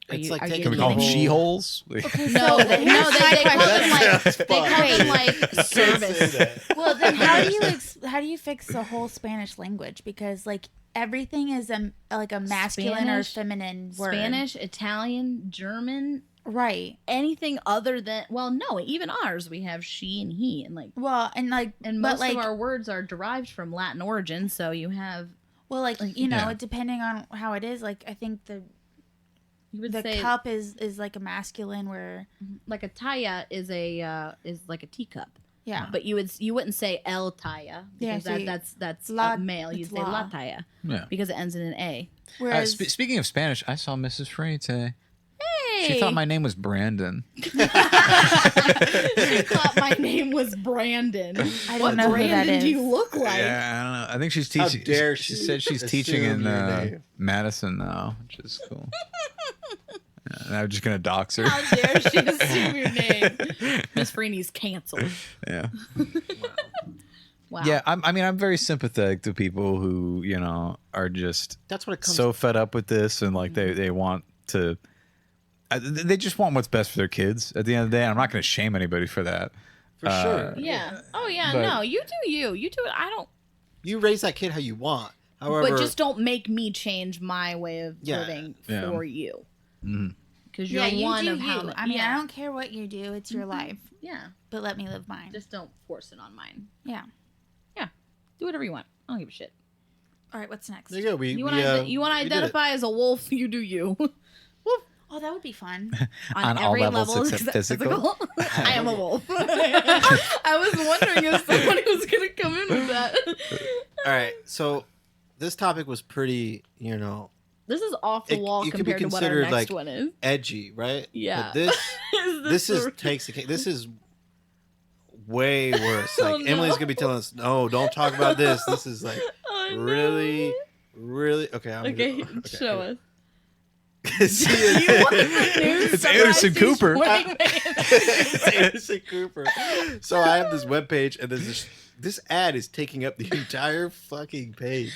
It's like are taking Can we the call them whole- she-holes? No, they call them like they call them like Can't say service. that. Well, then how do you fix the whole Spanish language? Because like everything is like a masculine or Spanish, feminine word. Spanish, Italian, German, right? Anything other than no, even ours we have she and he, and like and most like of our words are derived from Latin origin. So you have you know, depending on how it is, like I think the say- cup is like a masculine where like a talla is like a teacup. Yeah. But you wouldn't say el talla Yeah, because so that's la- male. You'd it's say la. la talla Yeah. because it ends in an A. Speaking of Spanish, I saw Mrs. Frey today. Hey! She thought my name was Brandon. She thought my name was Brandon. I don't What know who that Brandon do is. you look like? Yeah, I don't know. I think she's How teaching. dare she she said she's teaching assume in your name. Madison now, which is cool. And I'm just gonna dox her. How dare she assume your name? Miss Freeney's canceled. Yeah. Wow. Yeah, I'm very sympathetic to people who are just That's what it comes so fed up with this, and like they want to. They just want what's best for their kids. At the end of the day, and I'm not going to shame anybody for that. For sure. Yeah. Oh yeah. But- No, you do you. You do it. I don't. You raise that kid how you want. However, But just don't make me change my way of Yeah. living Yeah. for you. Mhm. Because you're you one do of how. you. I mean, I don't care what you do; it's your life. Yeah. But let me live mine. Just don't force it on mine. Yeah. Yeah. Do whatever you want. I don't give a shit. All right, what's next? there you go. We, You we, want to uh, we did it. identify as a wolf? You do you. Oh, that would be fun. On all every levels level except physical? I am a wolf. I was wondering if somebody was gonna come in with that. All right. So this topic was pretty, This is off the wall it could be compared to what our considered next like one is. edgy, right? Yeah. But this Is this the- takes the cake. This is way worse. Like Oh, no. Emily's gonna be telling us, no, don't talk about this. This is like Oh, no. really, really okay. Okay, show us. See it. You want the news It's summary? Anderson She's Cooper. waiting. It's Anderson Cooper. So I have this webpage, and this ad is taking up the entire fucking page.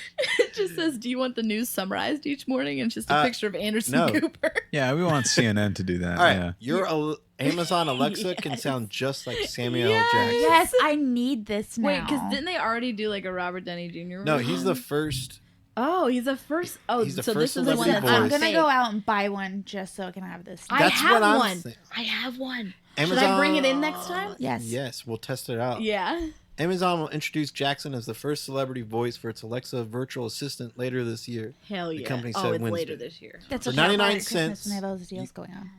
It just says, "Do you want the news summarized each morning?" And it's just a picture of Anderson no. Cooper. Yeah, we want CNN to do that. All right, Yeah. your Amazon Alexa can sound just like Samuel L. Jackson. Yes, I need this now. Wait, because didn't they already do like a Robert Downey Jr. No, one? he's the first. Oh, he's the first. Oh, He's the so first this is the one celebrity that's voice. I'm gonna fake. go out and buy one just so I can have this. I That's have what I'm one. saying. I have one. Amazon, Should I bring it in next time? Yes. Yes, we'll test it out. Yeah. Amazon will introduce Jackson as the first celebrity voice for its Alexa virtual assistant later this year. Hell yeah. The company Oh, said it's Wednesday. later this year. That's For what 99 Christmas cents. when they have those deals going on.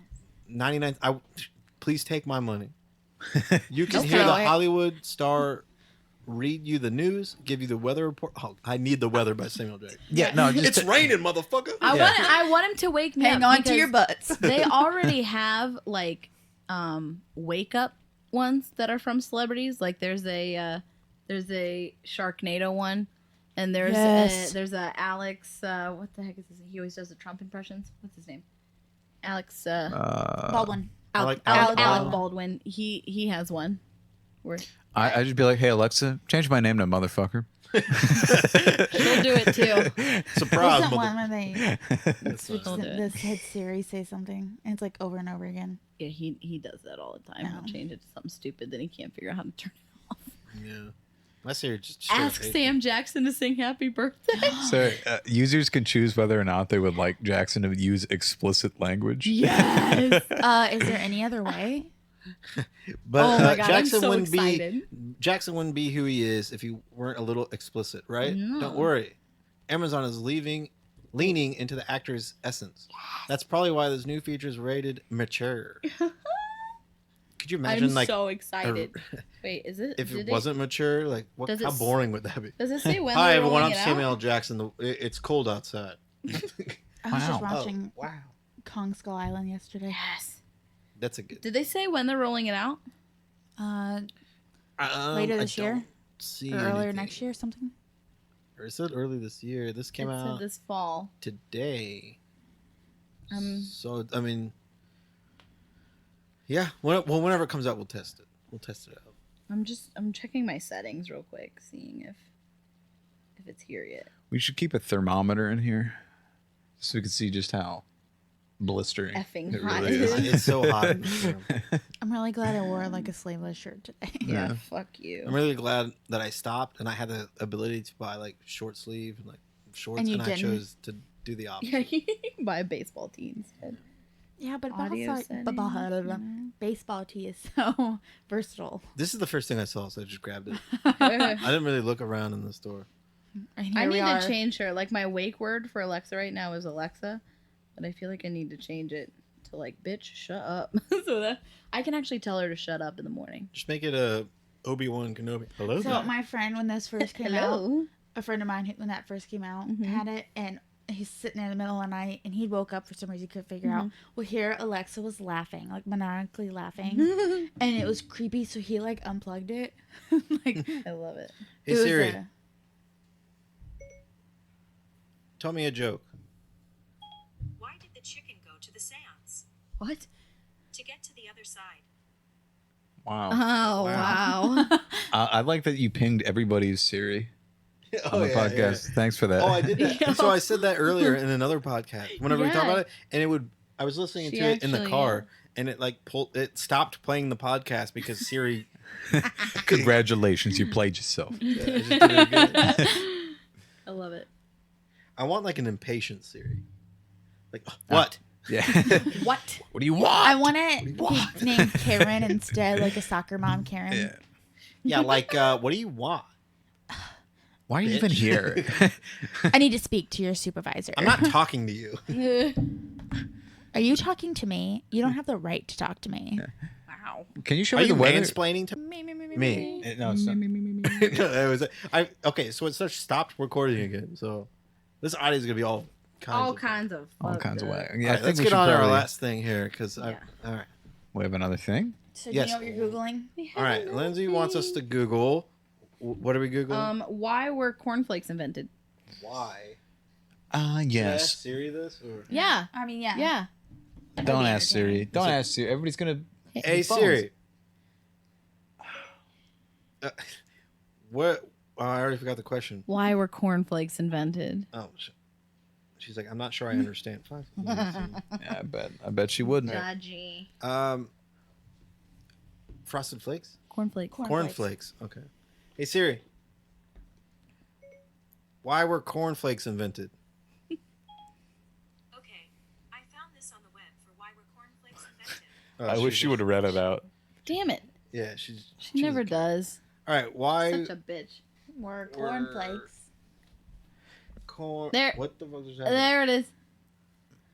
99. Please take my money. You can Just hear the throw it. Hollywood star read you the news, give you the weather report. Oh, I Need the Weather by Samuel Jackson. Yeah, no, just It's raining, motherfucker. I want him to wake me Hang up. on to your because butts. They already have like wake up ones that are from celebrities. Like there's a Sharknado one, and there's Yes. there's a Alex. What the heck is his? He always does the Trump impressions. What's his name? Alex. Baldwin. Alec Alec Baldwin. Baldwin. He has one. Where I'd just be like, hey, Alexa, change my name to motherfucker. she'll do it too. Surprise, Wasn't mother- one where they switch She'll do it. this head Siri say something, and it's like over and over again. Yeah, he does that all the time. He'll change it to something stupid, then he can't figure out how to turn it off. Yeah. My Siri just straight Ask hates Sam Jackson to sing Happy Birthday. So users can choose whether or not they would like Jackson to use explicit language. Yes. Is there any other way? But Oh my God, Jackson I'm so wouldn't excited. wouldn't be who he is if he weren't a little explicit, right? No. Don't worry. Amazon is leaning into the actor's essence. That's probably why this new feature is rated mature. Could you imagine I'm like so excited. Wait, is it? if did it wasn't mature, like what? Does it How s- boring would that be? Does it say when Hi they're everyone, rolling I'm it Samuel out? L. Jackson. It's cold outside. I was just Wow. watching Wow, Kong Skull Island yesterday. Yes. that's a good. Did they say when they're rolling it out? Later I this year? don't See Or earlier anything. next year or something? Or is it early this year? This came It said out this fall. today. Um, So I mean, yeah. Whenever it comes out, we'll test it. We'll test it out. I'm checking my settings real quick, seeing if it's here yet. We should keep a thermometer in here so we can see just how blistering Effing it hot really it is. is. It's so hot. in this room. I'm really glad I wore like a sleeveless shirt today. Yeah, fuck you. I'm really glad that I stopped and I had the ability to buy like short sleeve and like shorts, And you and I didn't. chose to do the opposite. Yeah, you can buy a baseball tee instead. Yeah, but Audio baseball tee is so versatile. This is the first thing I saw, so I just grabbed it. I didn't really look around in the store. And I here we need are. to change her. Like my wake word for Alexa right now is Alexa, but I feel like I need to change it to like bitch, shut up, so that I can actually tell her to shut up in the morning. Just make it a Obi-Wan Kenobi. Hello. So there. my friend, when this first came Hello. out, a friend of mine, when that first came out, Mhm. had it, and he's sitting there in the middle of the night, and he woke up for some reason he couldn't figure out. Well, here Alexa was laughing, like maniacally laughing, and it was creepy. So he like unplugged it. Like I love it. Hey it was Siri, a- tell me a joke. Why did the chicken go to the seance? What? To get to the other side. Wow. Oh wow. I like that you pinged everybody's Siri Oh, on the yeah, podcast. yeah. Thanks for that. Oh, I did that. So I said that earlier in another podcast. Whenever we talk Yeah. about it, and it would. I was listening She to it in the actually, car, and it like pulled. It stopped playing the podcast because Siri. Congratulations, you played yourself. Yeah, I just did it again. I love it. I want like an impatient Siri. Like what? Yeah. What? What do you want? I want to be named Karen instead, like a soccer mom Karen. Yeah. Yeah, like what do you want? Why are you even Bitch. here? I need to speak to your supervisor. I'm not talking to you. Are you talking to me? You don't have the right to talk to me. Wow. Can you show Are me you the weather? mansplaining to Me. me? No, it's not. No, it was. Okay, so it stopped recording again. So this audio is gonna be all All kinds. kinds of. All fucked kinds of up. whack. All Yeah, right, I think let's we get should on our probably- last thing here, because Yeah. all right, We have another thing. So Yes. do you know what you're Googling? all right. Lindsay wants us to Google. What are we googling? Why were cornflakes invented? Why? Yes. Should I ask Siri this or? Yeah. I mean, yeah. Yeah. Don't ask Siri. Don't ask Siri. Everybody's gonna. Hey phones. Siri. What? I already forgot the question. Why were cornflakes invented? Oh, she's like, I'm not sure I understand. Fine. Yeah, I bet she wouldn't. Dodgy. Frosted Flakes? Cornflakes. Cornflakes. Okay. Hey Siri. Why were cornflakes invented? Okay, I found this on the web for why were cornflakes invented. I wish she would have read it out. Damn it. Yeah, She never does. All right, why? Such a bitch. More cornflakes. There. What the fuck is that? There it is.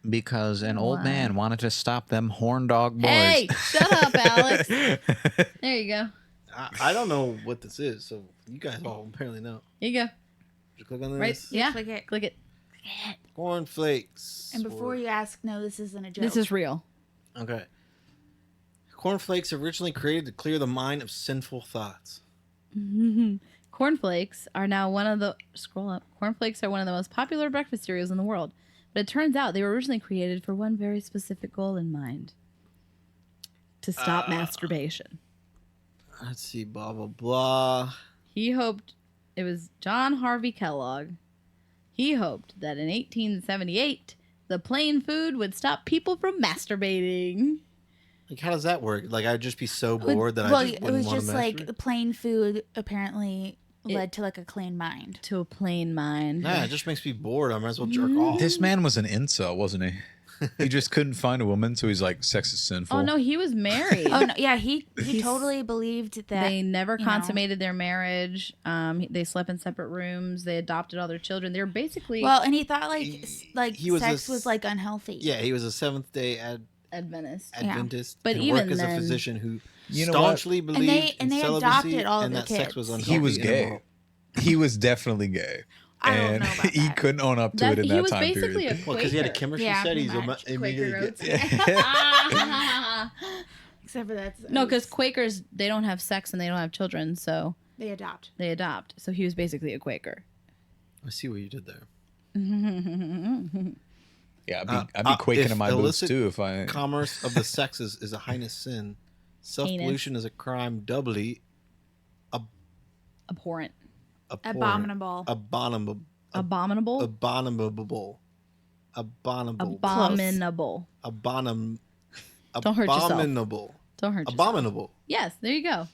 Because an old man wanted to stop them horn dog boys. Hey, shut up, Alex. There you go. I don't know what this is, so you guys all apparently know. Here you go. Just click on this. Right? Yeah. Click it. Click it. Cornflakes. And before you ask, no, this isn't a joke. This is real. Okay. Cornflakes originally created to clear the mind of sinful thoughts. Cornflakes are now one of the Cornflakes are one of the most popular breakfast cereals in the world. But it turns out they were originally created for one very specific goal in mind. To stop masturbation. Let's see, blah, blah, blah. He hoped, it was John Harvey Kellogg. He hoped that in 1878, the plain food would stop people from masturbating. Like, how does that work? Like, I'd just be so bored that I just wouldn't want to masturbate? like plain food apparently led to like a clean mind. To a plain mind. Nah, it just makes me bored. I might as well jerk off. This man was an incel, wasn't he? He just couldn't find a woman, so he's like, sex is sinful. Oh, no, he was married. Oh, no, yeah, he totally believed that. They never consummated their marriage. They slept in separate rooms. They adopted all their children. They were basically... Well, and he thought sex a- was like unhealthy. Yeah, he was a Seventh-day Adventist. Adventist. But and even worked as a then- physician who You know what? staunchly believed And they in celibacy adopted all of and the that sex kids. was unhealthy. He was and gay. immoral. He was definitely gay. I don't And know about he that. couldn't own up to it in He that was time basically period. a Well, because he had a Quaker. chemistry Yeah, set, he's pretty much. immediately Quaker Except for that's No, because Quakers, they don't have sex and they don't have children, so they adopt. they adopt. So he was basically a Quaker. I see what you did there. Yeah, I'd be quaking if in my boots illicit too if I. commerce of the sexes is a heinous sin. Self-pollution is a crime doubly Abhorrent. Abominable. Abominable. Abominable? Abominable. Abominable. Abominable. Don't hurt yourself. Abominable. Don't hurt yourself. Abominable. Yes, there you go.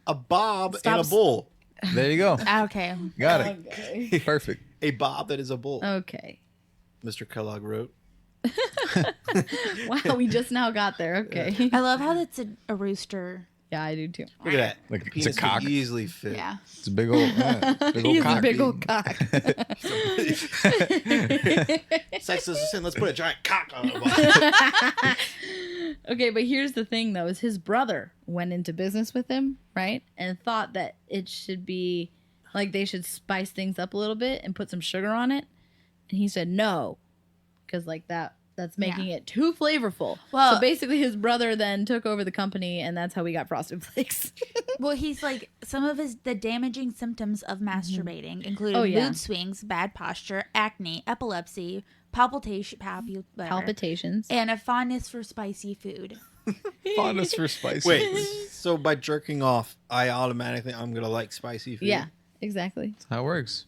A bob Stop and a bull. There you go. Okay. Got it. Okay. Perfect. A bob that is a bull. Okay. Mr. Kellogg wrote. Wow, we just now got there. Okay. I love how that's a rooster. Yeah, I do too. Look at that. Like it's a Penis cock. could easily fit. Yeah. It's a big old, big old He's cock. a big old cock. Sex is a sin. Let's put a giant cock on it. Okay, but here's the thing though, is his brother went into business with him, right? And thought that it should be like they should spice things up a little bit and put some sugar on it. And he said no. Because like that's making it too flavorful. Well- so basically his brother then took over the company and that's how we got Frosted Flakes. Well, he's like some of the damaging symptoms of masturbating included Oh, yeah. mood swings, bad posture, acne, epilepsy, palpitations, and a fondness for spicy food. Fondness for spicy. Wait, so by jerking off, I'm gonna like spicy food. Yeah, exactly. That's how it works.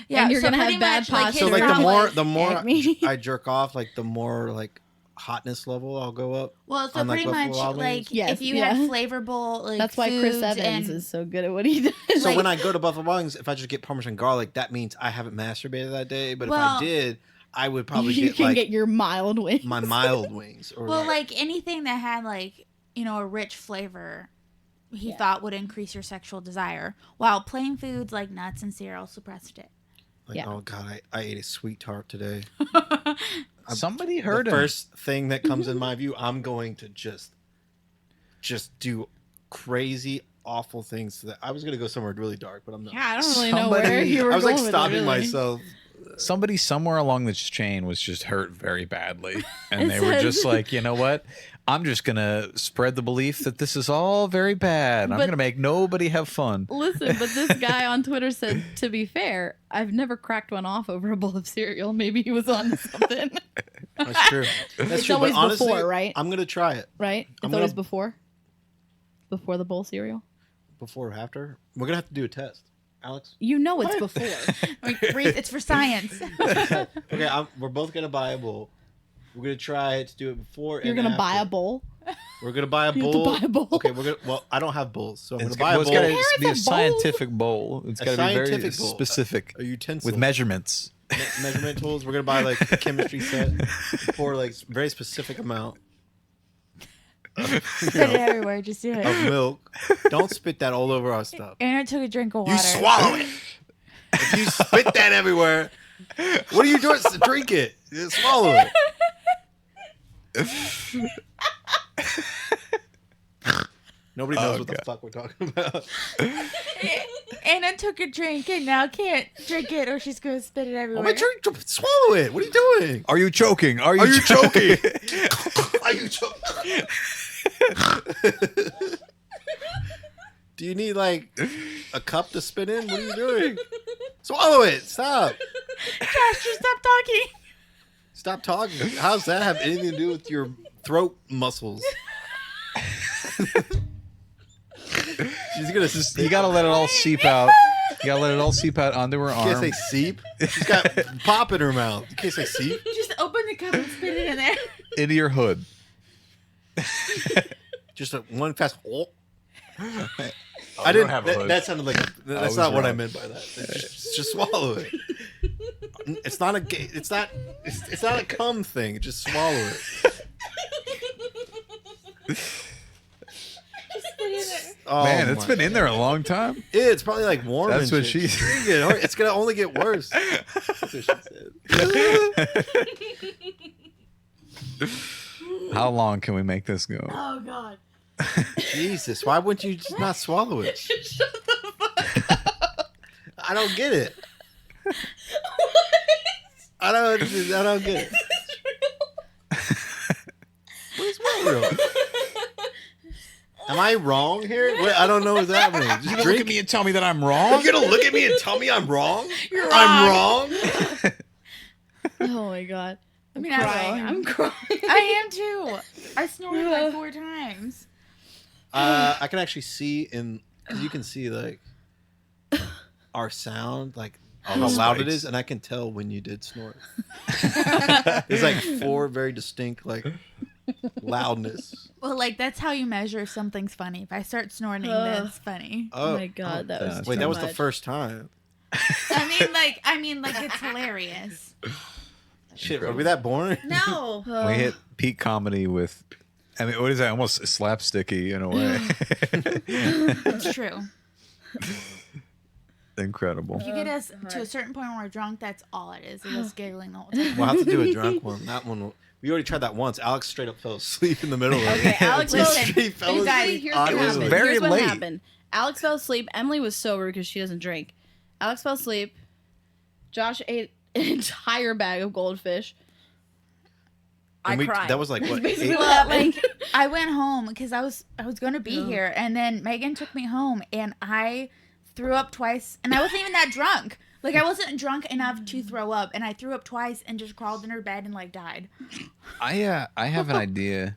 Yeah, And you're so gonna have pretty bad much, like, posture. So his like problem the more acne. I jerk off, like the more like hotness level I'll go up. Well, so on, like, pretty much Buffalo Wild Wings. like Yes, if you yeah. had flavorful like That's why Chris foods Evans and is so good at what he does. So like- when I go to Buffalo Wild Wings, if I just get Parmesan garlic, that means I haven't masturbated that day. But if I Well- did, I would probably you get can like get your mild wings. my mild wings. Or well, like anything that had like a rich flavor, he thought would increase your sexual desire, while plain foods like nuts and cereal suppressed it. like, oh god, I ate a sweet tart today. Somebody heard the him. first thing that comes in my view, I'm going to just do crazy, awful things to that. I was gonna go somewhere really dark, but I'm not. Yeah, I don't really know where you were I was like going with it, stopping really. myself. Somebody somewhere along this chain was just hurt very badly. And It they were says- just like, you know what? I'm just going to spread the belief that this is all very bad. I'm But- going to make nobody have fun. Listen, but this guy on Twitter said, to be fair, I've never cracked one off over a bowl of cereal. Maybe he was on something. That's true. That's It's true. always But honestly, before, right? I'm gonna try it. Right? It's I'm always gonna- before the bowl cereal. Before or after? We're gonna have to do a test. Alex? You know it's before. Reese, it's for science. Okay, we're both gonna buy a bowl. We're gonna try to do it before. You're and gonna buy a after. bowl. We're gonna buy a You have bowl. to buy a bowl. Okay, we're gonna. Well, I don't have bowls, so I'm It's gonna buy a bowl. It's gotta be a scientific bowl. It's A got to be very scientific bowl. specific. A utensil with measurements. Measurement tools. We're gonna buy like a chemistry set for like very specific amount. Spit it everywhere. Just do it. Of milk. Don't spit that all over our stuff. Aaron took a drink of water. You swallow it. If you spit that everywhere, what are you doing? Drink it. You swallow it. Nobody knows what the fuck we're talking about. Anna took a drink and now can't drink it or she's going to spit it everywhere. Swallow it. What are you doing? Are you choking? Are you choking? Are you choking? Do you need like a cup to spit in? What are you doing? Swallow it. Stop. Josh, just stop talking. Stop talking. How does that have anything to do with your throat muscles? She's gonna. You gotta let it all seep out. You gotta let it all seep out onto her arm. You can't say seep. She's got pop in her mouth. You can't say seep. Just open the cup and spit it in there. Into your hood. Just one fast. Oh. Oh, I you don't didn't. have a hood. That sounded like. That's was not what I wrong. meant by that. Just swallow it. It's not a. It's not. It's not a cum thing. Just swallow it. Oh, Man, it's my been in there a long time. Yeah, it's probably like warm. That's and what shit. she Drink it. It's gonna only get worse. That's what she said. How long can we make this go? Oh, God. Jesus, why wouldn't you just not swallow it? Shut the fuck up. I don't get it. I don't get it. What is real? Am I wrong here? Wait, I don't know what's happening. Just You gonna drink. look at me and tell me that I'm wrong? You're gonna look at me and tell me I'm wrong? You're I'm wrong? Oh my god. I'm crying. crying. I'm crying. I am too. I snorted like 4 times. I can actually see you can see like our sound, like how loud it is, and I can tell when you did snort. There's like 4 very distinct like loudness. Well, like that's how you measure if something's funny. If I start snorting, that's funny. Oh my god, that was wait, too that was the much. first time. I mean, like it's hilarious. Shit, are we that boring? No. We hit peak comedy with, I mean, what is that? Almost slapsticky in a way. It's true. Incredible. If you get us to a certain point where we're drunk, that's all it is. It's us giggling the whole time. We'll have to do a drunk one. That one. We already tried that once. Alex straight up fell asleep in the middle of it. Okay, Alex Listen, listen, fell you guys, asleep here's what audibly. happened. Very Here's what late. happened. Alex fell asleep. Emily was sober because she doesn't drink. Alex fell asleep. Josh ate an entire bag of goldfish. I cried. That was like That's what? basically 8? what happened. Like I went home because I was going to be here, and then Megan took me home, and I threw up twice, and I wasn't even that drunk. Like I wasn't drunk enough to throw up, and I threw up twice and just crawled in her bed and like died. I have an idea.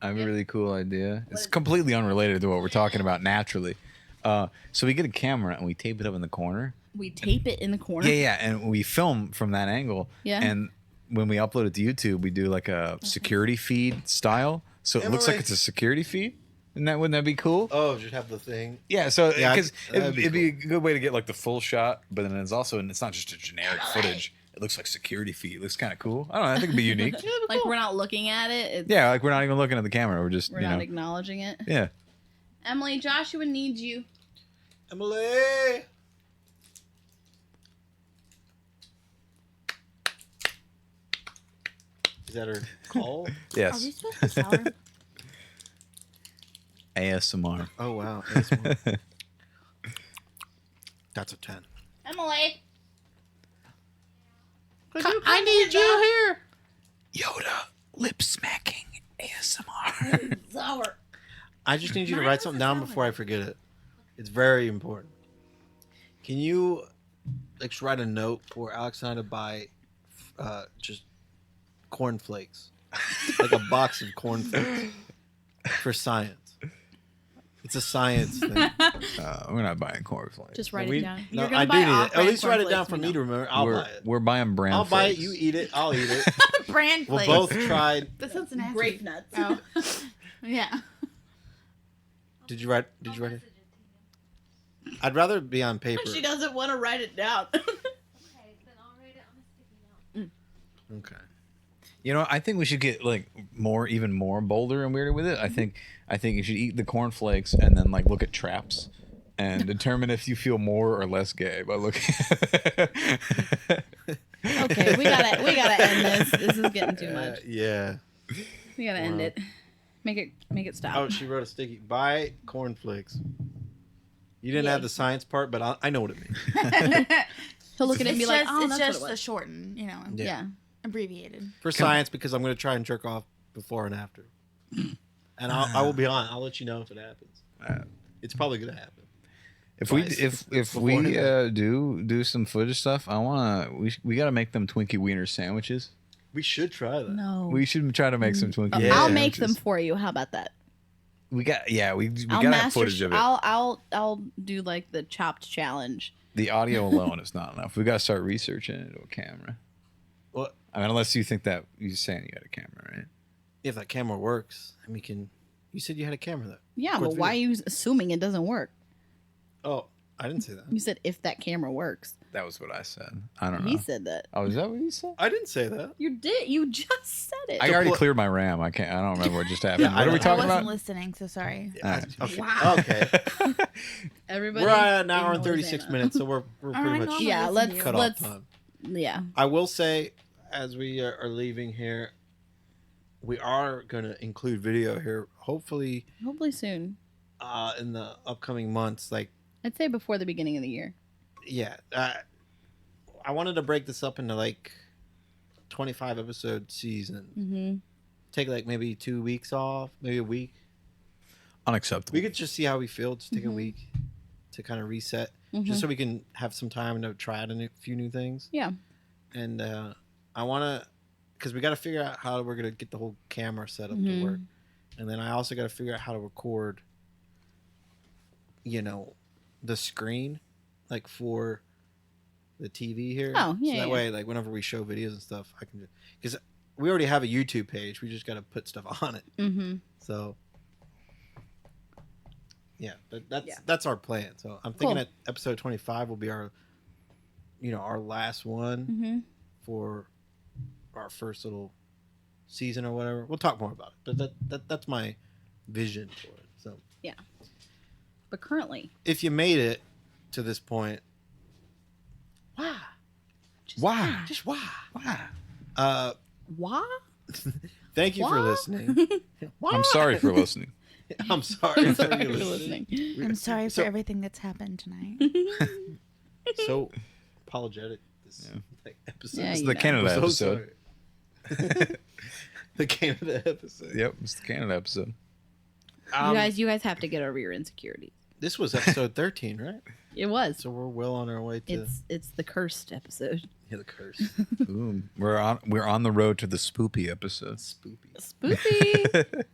I have a really cool idea. It's completely unrelated to what we're talking about naturally. So we get a camera and we tape it up in the corner. We tape it in the corner. Yeah, and we film from that angle. Yeah. And when we upload it to YouTube, we do like a security feed style, so it looks like Emily. it's a security feed. Wouldn't that be cool? Oh, just have the thing. Yeah, so Yeah, because that'd be it'd be a good way to get like the full shot, but then it's also it's not just a generic footage. It looks like security feed. It looks kind of cool. I don't know. I think it'd be unique. Like we're not looking at it. It's, Yeah, like we're not even looking at the camera. We're just we're you not know. acknowledging it. Yeah. Emily, Joshua needs you. Emily. Is that her call? Yes. Are we supposed to tell her? ASMR. Oh wow. ASMR. That's a 10. Emily. I need you here. Yoda lip smacking ASMR. Sour. I just need you to write something down before I forget it. It's very important. Can you like just write a note for Alex and I to buy just cornflakes, like a box of cornflakes for science? It's a science thing. We're not buying cornflakes. Just write it down. No, You're gonna I do buy need it. At off-brand least write it down cornflakes, for we me know. to remember. I'll we're, buy it. We're buying brand I'll buy it. flakes. You eat it. I'll eat it. Brand We'll flakes. both try. That sounds nasty. Grape nuts. Oh. Yeah. Did you write it? I'd rather be on paper. She doesn't want to write it down. Okay. You know, I think we should get like even more bolder and weirder with it. I think you should eat the cornflakes and then like look at traps and determine if you feel more or less gay by looking. Okay, we gotta end this. This is getting too much. Yeah. We gotta end it. Make it stop. Oh, she wrote a sticky. Buy cornflakes. You didn't have the science part, but I know what it means. He'll look at it and be like, "Oh, it's that's just what it a was." shortened, Yeah. abbreviated. For science, because I'm going to try and jerk off before and after. And I will be on. I'll let you know if it happens. It's probably going to happen. If we do some footage stuff, we got to make them Twinkie wiener sandwiches. We should try that. No. We should try to make some Twinkie. wiener I'll make them sandwiches. for you. How about that? We got we I'll gotta have footage of it. I'll do like the chopped challenge. The audio alone is not enough. We got to start researching it to a camera. What? I mean, unless you think that you're saying you had a camera, right? If that camera works, and we can. You said you had a camera though. Yeah, but why are you assuming it doesn't work? Oh, I didn't say that. You said if that camera works. That was what I said. I don't know. He said that. Oh, is that what you said? I didn't say that. You did. You just said it. I already cleared my RAM. I don't remember what just happened. What are we talking I wasn't about? listening, so sorry. All right. Okay. Wow. Okay. Everybody. We're at an hour and ignores 36 Anna. minutes, so we're pretty much Yeah, cut off time. Yeah. I will say, as we are leaving here, we are going to include video here, hopefully soon. in the upcoming months. Like, I'd say before the beginning of the year. yeah, I wanted to break this up into like 25 episode season. Mm-hmm. Take like maybe 2 weeks off, maybe a week. Unacceptable. We could just see how we feel. Just take a week to kind of reset, just so we can have some time to try out a few new things. Yeah. And I want to, because we got to figure out how we're going to get the whole camera set up to work. And then I also got to figure out how to record, the screen, like for the TV here. Oh, yeah. So that way, like whenever we show videos and stuff, I can, because we already have a YouTube page. We just got to put stuff on it. Mm-hmm. So, yeah, that's our plan. So I'm thinking that episode 25 will be our last one for our first little season or whatever. We'll talk more about it, but that's my vision for it. So yeah. But currently, if you made it to this point, why? Why? Just why? Why? Thank you for listening. I'm sorry for listening. I'm sorry for Sorry for listening. I'm sorry for everything that's happened tonight. So apologetic this episode. Yeah, It's you the know. Canada I'm so episode. sorry. The Canada episode. Yep, it's the Canada episode. You guys have to get over your insecurities. This was episode 13, right? It was. So we're well on our way to It's the cursed episode. the curse. Boom. We're on the road to the spoopy episode. Spoopy.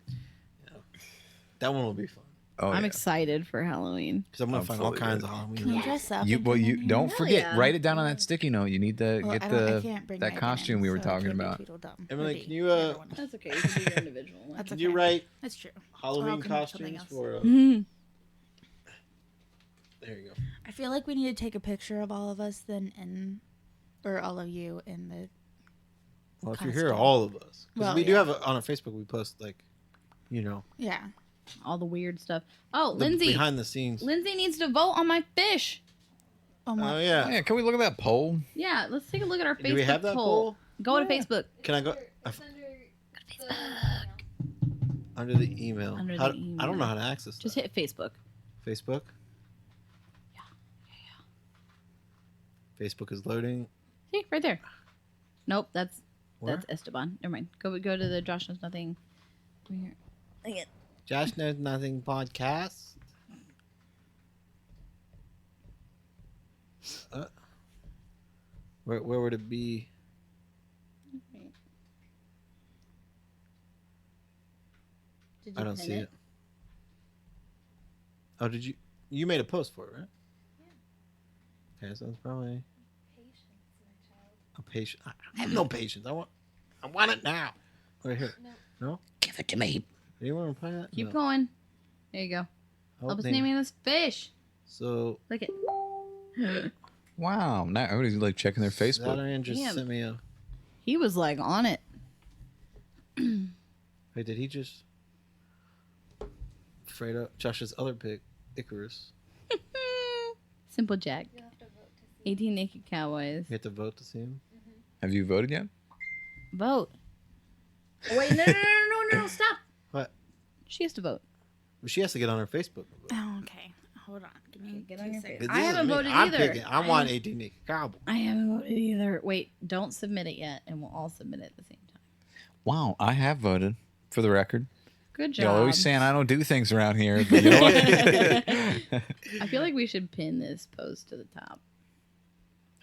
That one will be fun. Oh, I'm yeah. excited for Halloween. Because I'm gonna find all fully kinds ready. of Halloween. Can you dress up? You and come in don't here? forget. yeah. Write it down on that sticky note. You need to Well, get I can't bring that my costume we were so it talking can't be about. Tweedledum. Emily, It'd can be you everyone. That's okay. You can do your individual one. That's Can okay. you write That's true. Halloween Or I'll come up with something costumes else. for? There you go. I feel like we need to take a picture of all of us then, or all of you in the. Well, if you're here, costume. all of us, because Well, we do yeah. have on our Facebook. We post like, Yeah. All the weird stuff. Oh, the Lindsay. behind the scenes. Lindsay needs to vote on my fish. Oh my. Oh yeah. Yeah, can we look at that poll? Yeah, let's take a look at our Facebook Do we have that poll? Go to Facebook. Can I go? Under the email. Under How- the email. I don't know how to access Just that. hit Facebook. Facebook. Facebook is loading. See, right there. Nope, that's Where? Esteban. Never mind. Go to the Josh Knows Nothing. Over here. Look at Josh Knows Nothing podcast. Where would it be? Did I don't see it. Oh, did you? You made a post for it, right? Yeah. Okay, so it's probably a patient. I have no patience. I want it now. Right here. No? Give it to me. Do you want to play that? Keep No. going. There you go. Help us naming this fish. So. Look it. Wow. Now everybody's like checking their Facebook. Zadaran just Damn. sent me a. He was like on it. Wait, did he just? Fredo, Josh's other pick, Icarus. Simple Jack. 18 Naked Cowboys. You have to vote to see him. Have you voted yet? Vote. Oh, wait, no, stop. What? She has to vote. Well, she has to get on her Facebook. Oh, okay. Hold on. Give me Get on your seconds. I haven't voted I'm either. Picking. I want 18 Naked Cowboy. I haven't voted either. Wait, don't submit it yet, and we'll all submit it at the same time. Wow, I have voted, for the record. Good job. Y'all always saying I don't do things around here. But you know what? I feel like we should pin this post to the top.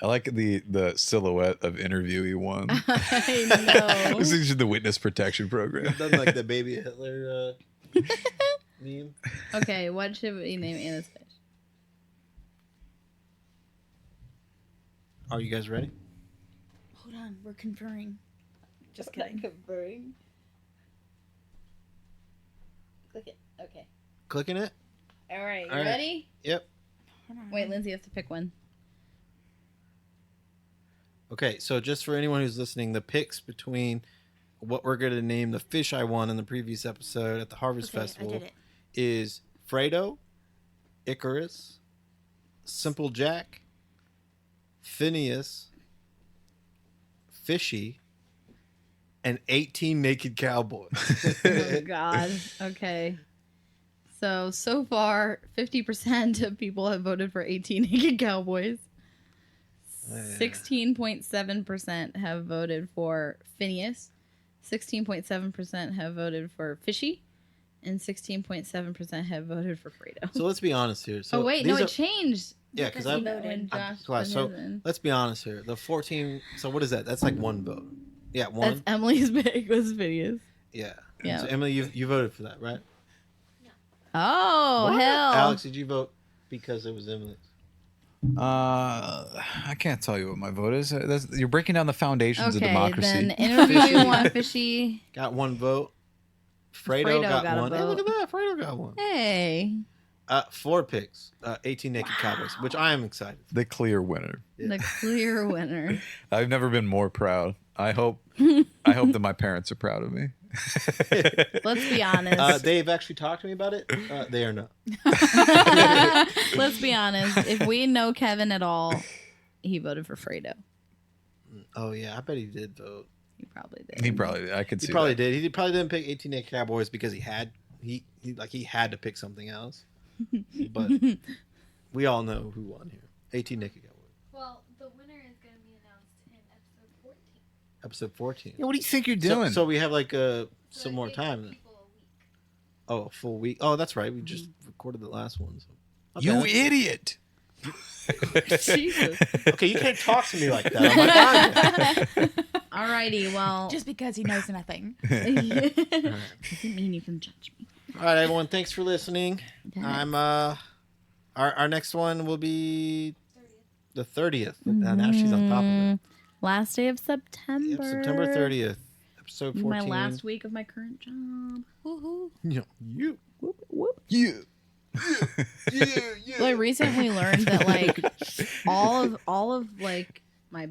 I like the silhouette of interviewee one. I know. This is the witness protection program. I've done like the baby Hitler meme. Okay, what should we name Anna's fish? Are you guys ready? Hold on. We're conferring. Just kidding. Conferring. Click it. Okay. Clicking it? All right. You All right. ready? Yep. Wait, Lindsay has to pick one. Okay, so just for anyone who's listening, the picks between what we're going to name the fish I won in the previous episode at the Harvest Festival is Fredo, Icarus, Simple Jack, Phineas, Fishy, and 18 Naked Cowboys. Oh, God. Okay. So far, 50% of people have voted for 18 Naked Cowboys. 16.7% have voted for Phineas. 16.7% have voted for Fishy. And 16.7% have voted for Fredo. So let's be honest here. So oh, wait. No, it changed. Yeah, because he I voted. Josh class. put So his in. let's be honest here. The 14. So what is that? That's like one vote. Yeah, one. That's Emily's pick was Phineas. Yeah. Yeah. So Emily, you voted for that, right? Oh, What? hell. Alex, did you vote because it was Emily's? I can't tell you what my vote is. You're breaking down the foundations of democracy. Then interview one Fishy. Got one vote. Fredo got one. a Hey, look vote. at that. Fredo got one. Hey. 4 picks. 18 Naked Cowboys, which I am excited for. The clear winner. The clear winner. I've never been more proud. I hope that my parents are proud of me. Let's be honest. They've actually talked to me about it. They are not. Let's be honest. If we know Kevin at all, he voted for Fredo. Oh yeah, I bet he did vote. He probably did. He probably did. I could see. He probably that. did. He probably didn't pick 18 Naked Cowboys because he had to pick something else. But we all know who won here. 18 Naked Cowboys. Well, the winner is going to be announced in episode 14. Episode 14. Yeah, what do you think you're doing? So we have like some more time then. Oh, a full week. Oh, that's right. We just recorded the last one. So. You idiot. Jesus. Okay, you can't talk to me like that on my podcast. Alrighty, well. Just because he knows nothing. Doesn't mean you can judge me. All right, everyone. Thanks for listening. I'm our next one will be the 30th. Now she's on top of it. Last day of September. Yep, September 30th, episode 14. My last week of my current job. Woohoo. You. Whoop, whoop. You. Well, I recently learned that like all of like my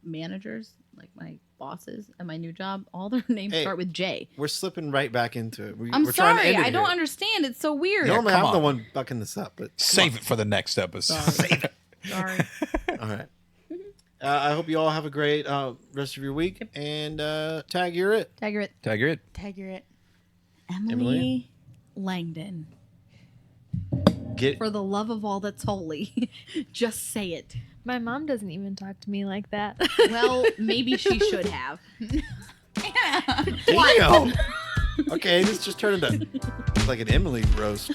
managers, like my bosses at my new job, all their names Hey, start with J. We're slipping right back into it. I'm we're trying to sorry, end it I don't here. understand. It's so weird. Normally, come I'm the on. one bucking this up, but Save it for the next episode. Save it. Sorry. all right. I hope you all have a great rest of your week. And tag you're it. Tagger it. Tagger it. Tagger it. Emily Langdon. Get For the love of all that's holy, just say it. My mom doesn't even talk to me like that. Well, maybe she should have. Damn. Okay, this just turned into like an Emily roast.